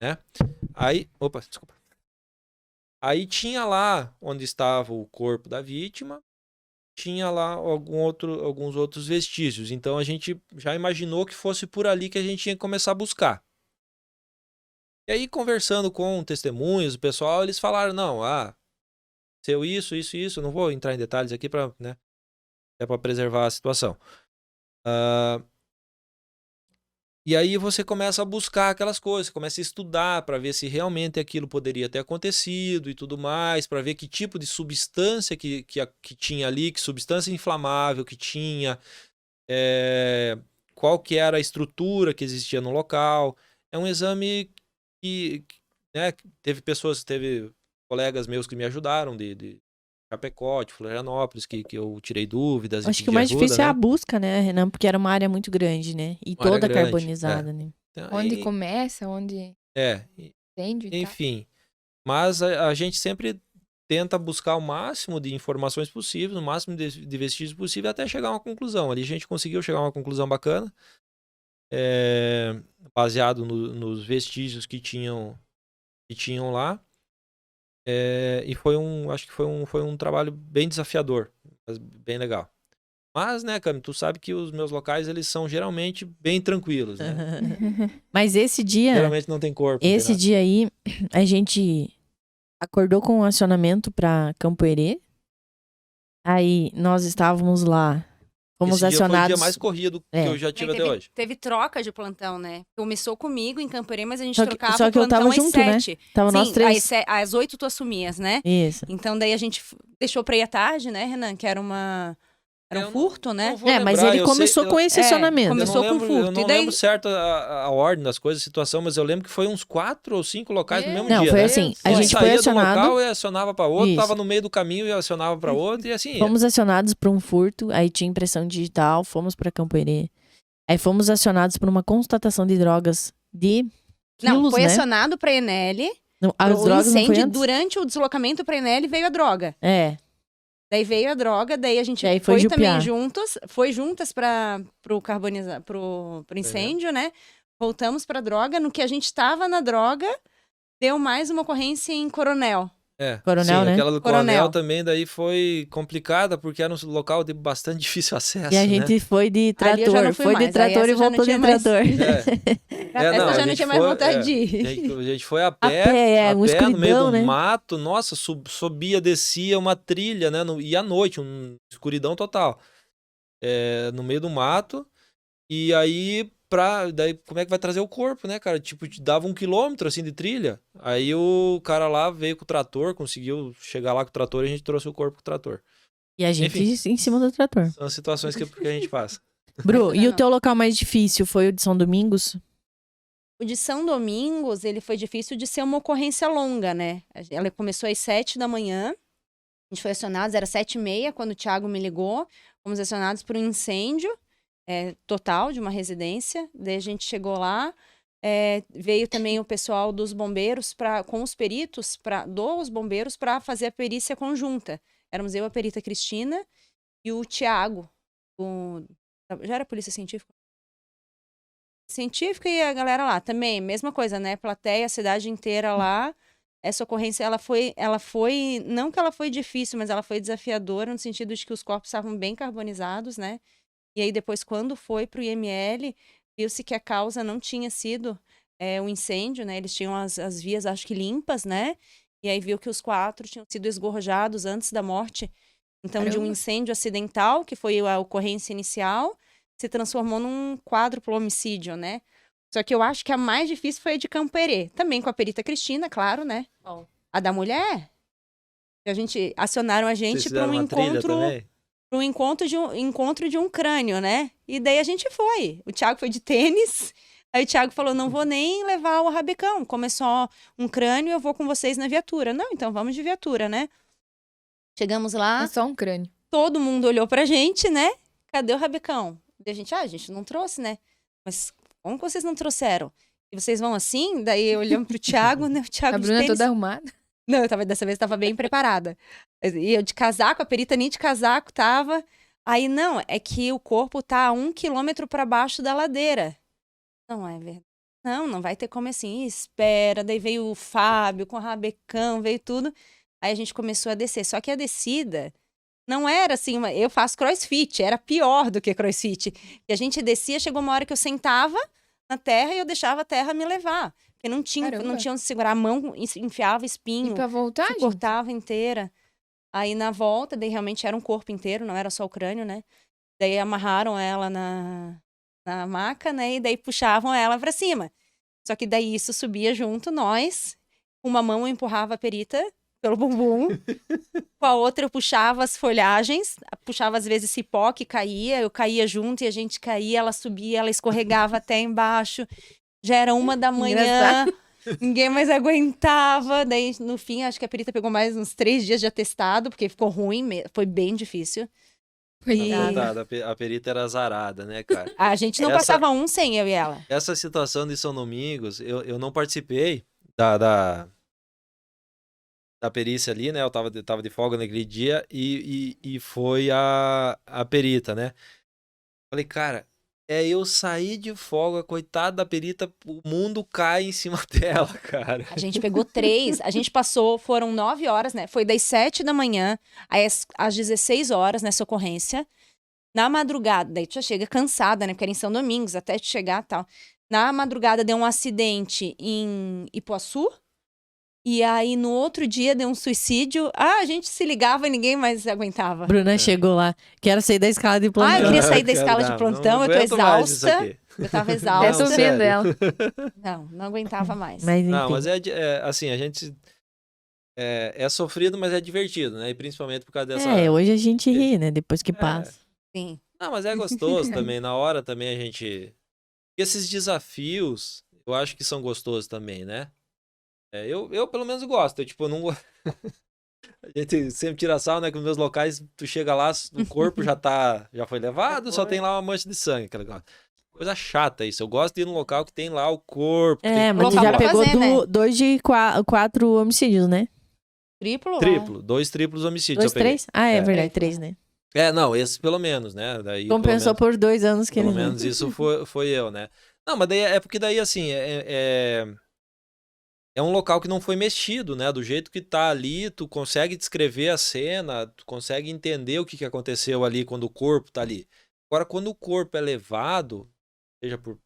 Né? Desculpa. Aí tinha lá onde estava o corpo da vítima, tinha lá alguns outros vestígios. Então a gente já imaginou que fosse por ali que a gente tinha que começar a buscar. E aí, conversando com testemunhas, o pessoal, eles falaram, não, seu isso, eu não vou entrar em detalhes aqui para, né, para preservar a situação. E aí você começa a buscar aquelas coisas, começa a estudar para ver se realmente aquilo poderia ter acontecido e tudo mais, para ver que tipo de substância que tinha ali, que substância inflamável que tinha, qual que era a estrutura que existia no local. É um exame que né, teve colegas meus que me ajudaram de Chapecó, de Florianópolis, que eu tirei dúvidas. Acho que o mais difícil é a busca, né, Renan? Porque era uma área muito grande, né? E toda carbonizada, né? Então, onde começa, onde entende. Enfim. Mas a gente sempre tenta buscar o máximo de informações possíveis, o máximo de vestígios possível, até chegar a uma conclusão. Ali a gente conseguiu chegar a uma conclusão bacana. baseado nos vestígios que tinham lá. E acho que foi um trabalho bem desafiador, mas bem legal. Mas, né, Cami, tu sabe que os meus locais, eles são geralmente bem tranquilos, né? Mas esse dia, Geralmente não tem corpo. não tem esse nada. dia aí, a gente acordou com um acionamento pra Campo Herê. Aí nós estávamos lá, fomos Esse dia foi o acionados. dia mais corrido que eu já tive até hoje. Teve troca de plantão, né? Começou comigo em Camporê, mas a gente Só que- trocava só o que eu plantão tava às junto, né? 7. Tava Sim, nós três. às 8 tu assumias, né? Isso. Então daí a gente deixou pra ir à tarde, né, Renan? Que era um Eu furto, né? não vou Mas lembrar, ele eu sei- começou eu- com esse acionamento. começou com furto. Eu não E daí- lembro certo a ordem das coisas, a situação, mas eu lembro que foi uns 4 ou 5 locais no mesmo Não, dia, foi né? assim, a Ele gente foi saía acionado. do local e acionava pra outro, Isso. tava no meio do caminho e acionava pra outro, e assim... Fomos acionados por um furto, aí tinha impressão digital, fomos pra Campo Herê. Aí fomos acionados por uma constatação de drogas de quilos, Não, foi né? acionado pra Enel. Não, as O drogas não foi incêndio, antes? durante o deslocamento pra Enel, veio a droga. É, Daí veio a droga, daí a gente E aí foi foi também jupiar. foi juntas pro incêndio, né? Voltamos pra droga. No que a gente tava na droga, deu mais uma ocorrência em Coronel. Coronel, sim, né? aquela do Coronel. Coronel também daí foi complicada, porque era um local de bastante difícil acesso, E a né? gente foi de Ali eu já trator, não fui foi de mais, aí trator essa e eu já não voltou de tinha mais. trator. Essa não, eu a já não gente tinha mais foi- vontade de ir. A gente foi a pé, pé, um no meio escuridão, do né? mato, nossa, subia, descia uma trilha, né? E à noite, escuridão total. No meio do mato, e aí, daí, como é que vai trazer o corpo, né, cara? Tipo, te dava 1 quilômetro, assim, de trilha. Aí o cara lá veio com o trator, conseguiu chegar lá com o trator e a gente trouxe o corpo com o trator. E a gente Enfim. em cima do trator. São as situações que a gente passa. Bru, e o Não. teu local mais difícil foi o de São Domingos? O de São Domingos, ele foi difícil de ser uma ocorrência longa, né? Ela começou às 7 da manhã. A gente foi acionados, era 7h30 quando o Thiago me ligou. Fomos acionados por um incêndio total de uma residência. Daí a gente chegou lá. Veio também o pessoal dos bombeiros com os peritos dos bombeiros para fazer a perícia conjunta. Éramos eu, a perita Cristina e o Thiago. Já era polícia científica? Científica e a galera lá também, mesma coisa, né? Plateia, a cidade inteira lá. Essa ocorrência, ela foi, não que ela foi difícil, mas ela foi desafiadora no sentido de que os corpos estavam bem carbonizados, né? E aí depois, quando foi pro IML, viu-se que a causa não tinha sido um incêndio, né? Eles tinham as vias, acho que limpas, né? E aí viu que os 4 tinham sido esgorjados antes da morte. Então, de um Caramba. incêndio acidental, que foi a ocorrência inicial, se transformou num quádruplo homicídio, né? Só que eu acho que a mais difícil foi a de Campo Herê. Também com a perita Cristina, claro, né? Bom. A da mulher. Acionaram a gente Vocês para fizeram um uma trilha encontro, também? para um encontro de um crânio, né? E daí a gente foi. O Thiago foi de tênis. Aí o Thiago falou: não vou nem levar o rabecão. Como é só um crânio, eu vou com vocês na viatura. Não, então vamos de viatura, né? Chegamos lá. É só um crânio. Todo mundo olhou pra gente, né? Cadê o rabecão? Daí a gente não trouxe, né? Mas como que vocês não trouxeram? E vocês vão assim? Daí olhamos pro Thiago, né? O Thiago A de Bruna tênis. toda arrumada. Não, dessa vez estava bem preparada. E eu de casaco, a perita nem de casaco tava. Aí, não, é que o corpo tá a 1 quilômetro para baixo da ladeira. Não é verdade. Não vai ter como assim. Espera. Daí veio o Fábio com o rabecão, veio tudo. Aí a gente começou a descer. Só que a descida não era assim, eu faço crossfit, era pior do que crossfit. E a gente descia, chegou uma hora que eu sentava na terra e eu deixava a terra me levar. Porque não tinha onde segurar a mão, enfiava espinho, E pra voltar, se gente? cortava inteira. Aí na volta, daí realmente era um corpo inteiro, não era só o crânio, né? Daí amarraram ela na maca, né? E daí puxavam ela pra cima. Só que daí isso subia junto, nós. Uma mão eu empurrava a perita pelo bumbum. Com a outra eu puxava as folhagens, puxava às vezes cipó que caía, eu caía junto e a gente caía, ela subia, ela escorregava até embaixo. Já era 1 da manhã, ninguém mais aguentava. Daí, no fim, acho que a perita pegou mais uns 3 dias de atestado, porque ficou ruim, foi bem difícil. Coitada. A perita era azarada, né, cara? A gente não passava um sem eu e ela. Essa situação de São Domingos, eu não participei da perícia ali, né? Eu tava de folga naquele dia e foi a perita, né? Falei, cara, é eu sair de folga, coitado da perita, o mundo cai em cima dela, cara. A gente pegou 3, a gente passou, foram 9 horas, né? Foi das 7 da manhã às 16 horas nessa ocorrência. Na madrugada, daí tu já chega cansada, né? Porque era em São Domingos, até tu chegar e tal. Na madrugada deu um acidente em Ipuaçu. E aí, no outro dia, deu um suicídio. A gente se ligava e ninguém mais aguentava. Bruna chegou lá. Quero sair da escala de Eu plantão. queria sair da escala de plantão, eu tô aguento mais isso exausta. aqui. Eu tava Até exausta. tô sério. vendo ela. Não aguentava mais. Mas enfim. Não, mas assim, a gente é sofrido, mas é divertido, né? E principalmente por causa dessa... Hoje a gente ri, né? Depois que passa. Sim. Não, mas é gostoso também. Na hora também a gente... Esses desafios, eu acho que são gostosos também, né? Eu pelo menos gosto. Eu, tipo, não... A gente sempre tira sal, né? Que nos meus locais, tu chega lá, o corpo já foi levado, só tem lá uma mancha de sangue. Aquela coisa chata isso. Eu gosto de ir num local que tem lá o corpo. Mas tu local já pra pegou fazer, né? 2 de 4 homicídios, né? Triplo? Triplo. 2 triplos homicídios 2, eu peguei. 3? Ah, é É. verdade, 3, né? Não, esse pelo menos, né? Daí, Compensou por 2 anos que pelo ele... menos isso foi eu, né? Não, mas daí é porque daí, assim, é um local que não foi mexido, né? Do jeito que tá ali, tu consegue descrever a cena, tu consegue entender o que aconteceu ali quando o corpo tá ali. Agora, quando o corpo é levado, seja por...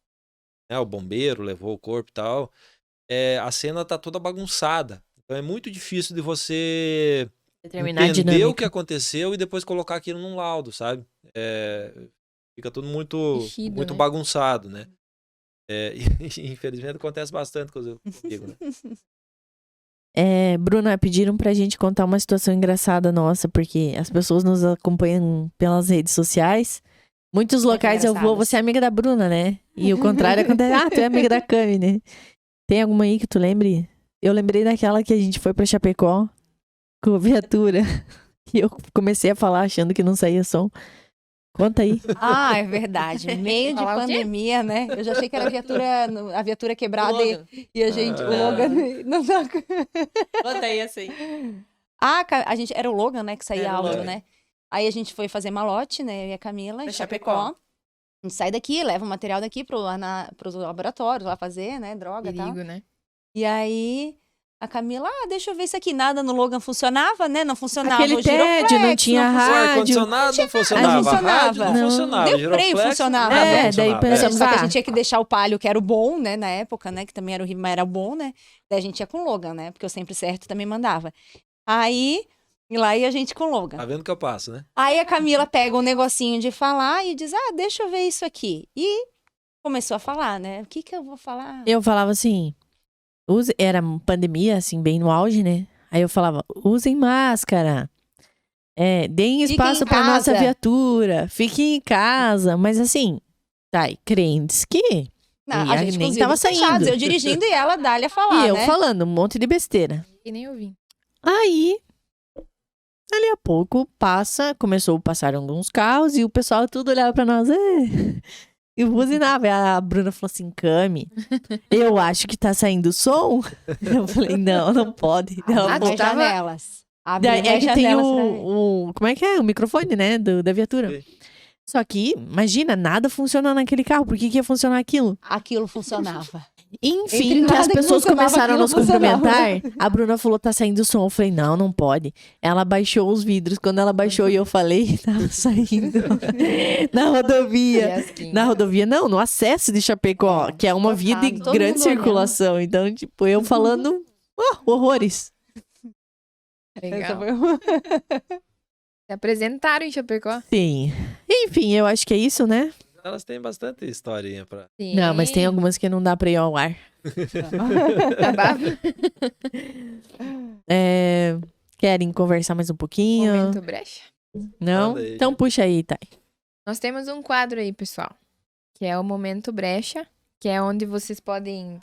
né, o bombeiro levou o corpo e tal, a cena tá toda bagunçada. Então é muito difícil de você Determinar a entender dinâmica. o que aconteceu e depois colocar aquilo num laudo, sabe? Fica tudo muito Mexido, né? bagunçado, né? E, infelizmente acontece bastante comigo, né? Bruna, pediram pra gente contar uma situação engraçada nossa, porque as pessoas nos acompanham pelas redes sociais. Muitos locais eu vou, engraçadas. você é amiga da Bruna, né? E o contrário acontece, tu é amiga da Cami, né? Tem alguma aí que tu lembre? Eu lembrei daquela que a gente foi pra Chapecó com a viatura. E eu comecei a falar achando que não saía som. Conta aí. É verdade. Meio de Falar o quê? pandemia, né? Eu já achei que era a viatura quebrada e a gente... O Ah. Logan... Não, Conta aí essa aí. a gente... Era o Logan, né? Que saía Era o áudio, Logan. né? Aí a gente foi fazer malote, né? Eu e a Camila, em Pra Chapecó. Chapecó. A gente sai daqui, leva o material daqui pros laboratórios lá fazer, né? Droga e tal. Perigo, né? E aí... A Camila, deixa eu ver isso aqui. Nada no Logan funcionava, né? Não funcionava Aquele o giroflex, tédio, não tinha O rádio. ar-condicionado não funcionava, não a rádio não funcionava. funcionava, Nem o giroflex freio funcionava. nada Daí funcionava. pensamos, Só que a gente tinha que deixar o Palio, que era o bom, né, na época, né, que também era horrível, mas era bom, né, daí a gente ia com o Logan, né, porque eu sempre certo também mandava. Aí, e lá ia a gente com o Logan. Tá vendo que eu passo, né? Aí a Camila pega um negocinho de falar e diz, deixa eu ver isso aqui. E começou a falar, né, o que eu vou falar? Eu falava assim, era pandemia, assim, bem no auge, né? Aí eu falava, usem máscara. Deem Fiquem espaço em pra nossa casa. viatura. Fiquem em casa. Mas assim, crentes que... Não, E a aí gente, nem inclusive, tava fechados, saindo. eu dirigindo e ela dá-lhe a falar, E eu né? falando um monte de besteira. E nem ouvi. Aí, ali a pouco, começou a passar alguns carros e o pessoal tudo olhava pra nós. E buzinava. A Bruna falou assim, Cami, eu acho que tá saindo som. Eu falei, não pode. Não, Ah, vou. tu As tava- janelas. Abre Daí, as que tem janelas como é que é? O microfone, né? Da viatura. Sim. Só que, imagina, nada funciona naquele carro. Por que ia funcionar aquilo? Aquilo funcionava. Enfim, Entre que as nada que pessoas funcionava, começaram a aquilo nos funcionava. cumprimentar. A Bruna falou, tá saindo som. Eu falei, não pode. Ela baixou os vidros. Quando ela baixou e eu falei, tava saindo. Na rodovia. Fiasquinho. Na rodovia, não, no acesso de Chapecó, que é uma via de Todo grande mundo olhando. circulação. Então, tipo, eu falando, horrores. Legal. Essa foi- Se apresentaram em Chapecó? Sim. Enfim, eu acho que é isso, né? Elas têm bastante historinha pra... Sim. Não, mas tem algumas que não dá pra ir ao ar. Acabava. Querem conversar mais um pouquinho? Momento brecha. Não? Manda aí, Então gente. puxa aí, Thay. Nós temos um quadro aí, pessoal, que é o Momento Brecha, que é onde vocês podem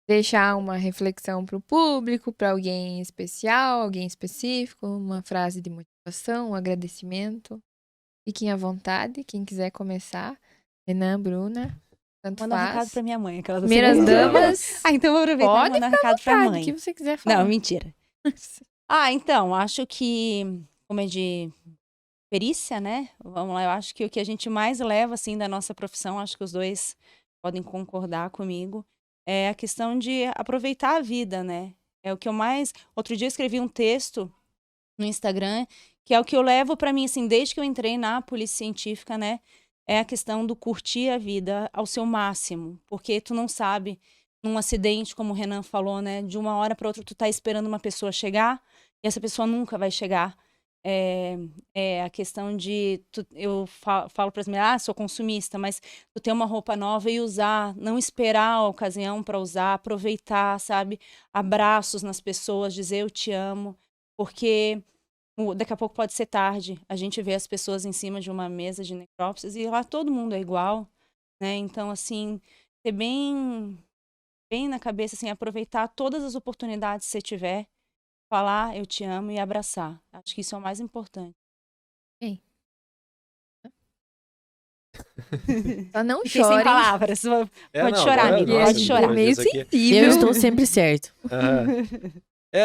deixar uma reflexão para o público, para alguém especial, alguém específico, uma frase de motivação, um agradecimento. Fiquem à vontade, quem quiser começar. Renan, Bruna, tanto Manda um recado faz. pra minha mãe. Aquela da Primeiras segunda. damas, Então eu vou aproveitar e pode mandar um recado pra sabe, o mãe. que você quiser falar. Não, mentira. Então, acho que, como é de perícia, né? Vamos lá, eu acho que o que a gente mais leva, assim, da nossa profissão, acho que os dois podem concordar comigo, é a questão de aproveitar a vida, né? É o que eu mais... Outro dia eu escrevi um texto no Instagram, que é o que eu levo pra mim, assim, desde que eu entrei na polícia científica, né? É a questão do curtir a vida ao seu máximo, porque tu não sabe, num acidente, como o Renan falou, né? De uma hora para outra tu tá esperando uma pessoa chegar e essa pessoa nunca vai chegar. É a questão de... eu falo para as mulheres, sou consumista, mas tu ter uma roupa nova e usar, não esperar a ocasião para usar, aproveitar, sabe? Abraços nas pessoas, dizer eu te amo, porque... daqui a pouco pode ser tarde. A gente vê as pessoas em cima de uma mesa de necrópsias e lá todo mundo é igual, né? Então, assim, ter bem na cabeça, assim, aproveitar todas as oportunidades que você tiver, falar eu te amo e abraçar. Acho que isso é o mais importante. Só não Fiquei sem chore. palavras. Pode não, chorar, agora, amigo. nossa, Pode chorar. É meio depois disso aqui- sensível. Eu estou sempre certo.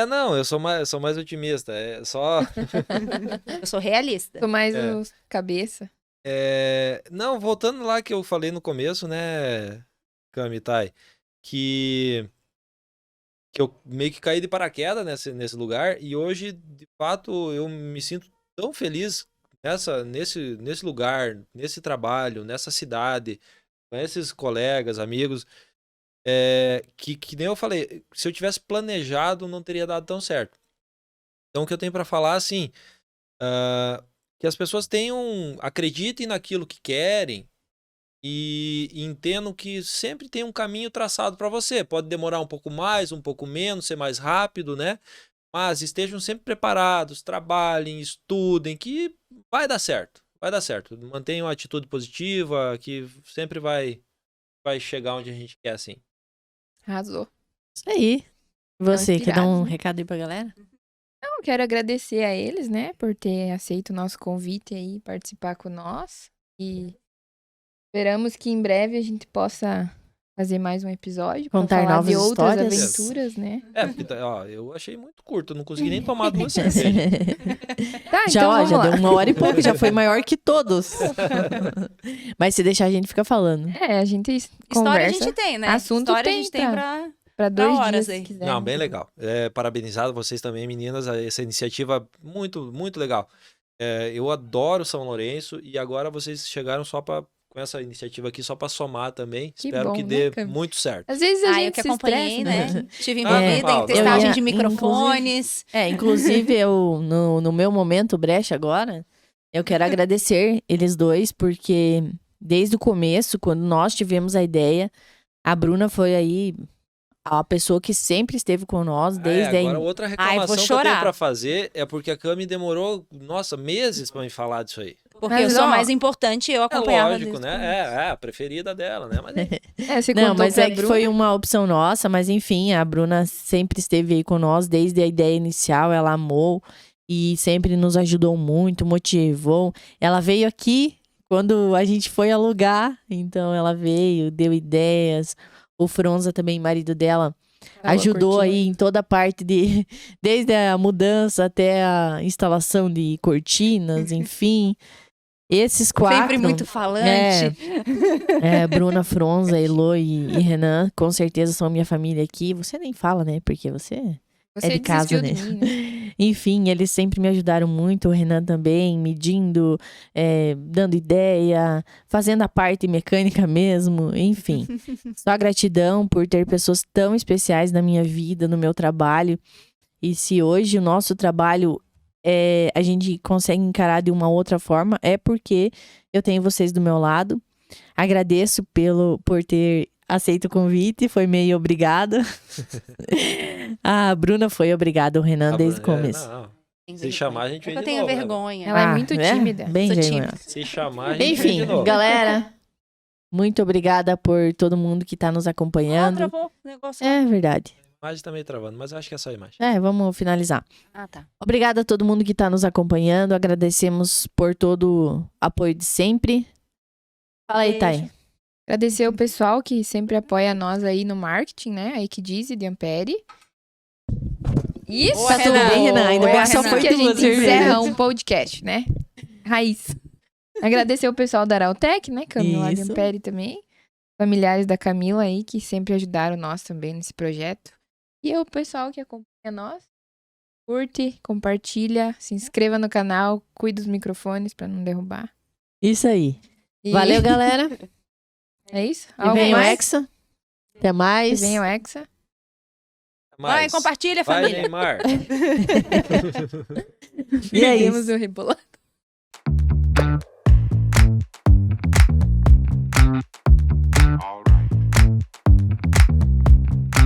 Não, eu sou mais otimista. É só. Eu sou realista. Sou mais É. os cabeça. Não, voltando lá que eu falei no começo, né, Kamitai, que eu meio que caí de paraquedas nesse lugar e hoje, de fato, eu me sinto tão feliz nesse lugar, nesse trabalho, nessa cidade, com esses colegas, amigos, que nem eu falei, se eu tivesse planejado não teria dado tão certo. Então o que eu tenho para falar, assim, que as pessoas acreditem naquilo que querem e entendam que sempre tem um caminho traçado para você. Pode demorar um pouco mais, um pouco menos, ser mais rápido, né? Mas estejam sempre preparados, trabalhem, estudem, que vai dar certo. Vai dar certo. Mantenham uma atitude positiva, que sempre vai chegar onde a gente quer, assim. Arrasou. Isso aí. Você, quer dar um inspirados, né? recado aí pra galera? Então, quero agradecer a eles, né, por ter aceito o nosso convite aí, participar com nós. E esperamos que em breve a gente possa fazer mais um episódio pra Contar falar de novas outras histórias. aventuras, né? Porque, eu achei muito curto, eu não consegui nem tomar 2 cervejas. Tá, Já, então ó, vamos já lá. deu 1 hora e pouco, já foi maior que todos. Mas se deixar a gente fica falando. A gente História a conversa gente tem, né? Assunto História tem, a gente tem tá? pra pra 2 horas dias, aí. se quiser. Não, bem legal. Parabenizado vocês também, meninas, essa iniciativa muito, muito legal. Eu adoro São Lourenço e agora vocês chegaram com essa iniciativa aqui só para somar também. Que Espero bom, que né, dê Cami? muito certo. Às vezes a Eu gente que se acompanhei, estressa, né? Estive Ah, envolvida Paulo, em testagem eu de ia- microfones. Inclusive eu, no meu momento brecha agora, eu quero agradecer eles dois, porque desde o começo, quando nós tivemos a ideia, a Bruna foi aí a pessoa que sempre esteve com nós, desde Agora, aí. outra Ai, reclamação vou que eu tenho chorar. para fazer é porque a Cami demorou, nossa, meses para me falar disso aí. Porque Mas, eu sou ó, mais importante, eu acompanhava lógico, desde o né? É a preferida dela, né? Mas você Não, contou mas pra é que Bruna? foi uma opção nossa, mas enfim, a Bruna sempre esteve aí com nós desde a ideia inicial, ela amou e sempre nos ajudou muito, motivou. Ela veio aqui quando a gente foi alugar, então ela veio, deu ideias. O Fronza também, marido dela, Tava ajudou curtindo. aí em toda a parte desde a mudança até a instalação de cortinas, enfim. Esses 4... Sempre muito falante. Bruna, Fronza, Elo e Renan, com certeza são minha família aqui. Você nem fala, né? Porque você Você é de casa, desistiu né? de mim, né? Enfim, eles sempre me ajudaram muito. O Renan também, medindo, dando ideia, fazendo a parte mecânica mesmo. Enfim, só gratidão por ter pessoas tão especiais na minha vida, no meu trabalho. E se hoje o nosso trabalho a gente consegue encarar de uma outra forma, é porque eu tenho vocês do meu lado. Agradeço por ter aceito o convite, foi meio obrigada. A Bruna foi obrigada, o Renan desde o começo. Se chamar, a gente vem Eu de tenho novo, né? vergonha. Ela é muito tímida. Bem Sou vergonhosa. Se chamar, a gente vem de Enfim, novo. galera, muito obrigada por todo mundo que tá nos acompanhando. Travou o negócio. É verdade. A imagem tá meio travando, mas eu acho que é só a imagem. Vamos finalizar. Ah, tá. Obrigada a todo mundo que tá nos acompanhando. Agradecemos por todo o apoio de sempre. Fala aí, Thay. Agradecer o pessoal que sempre apoia nós aí no marketing, né? A Equidize de Ampere. Isso! Boa, Tá tudo bem, Renan? Ainda É bem que só assim foi que a duas gente encerra cervejas. um podcast, né? raiz. Agradecer o pessoal da Arautec, né? Camila Isso. Gamperi também. Familiares da Camila aí, que sempre ajudaram nós também nesse projeto. E o pessoal que acompanha nós. Curte, compartilha, se inscreva no canal, cuide dos microfones pra não derrubar. Isso aí. E- Valeu, galera. É isso? E Algo vem o mais? Hexa. Até E mais. vem o Hexa. Vai, Mas, compartilha, vai, família. Neymar. E é Perdemos isso. o rebolado.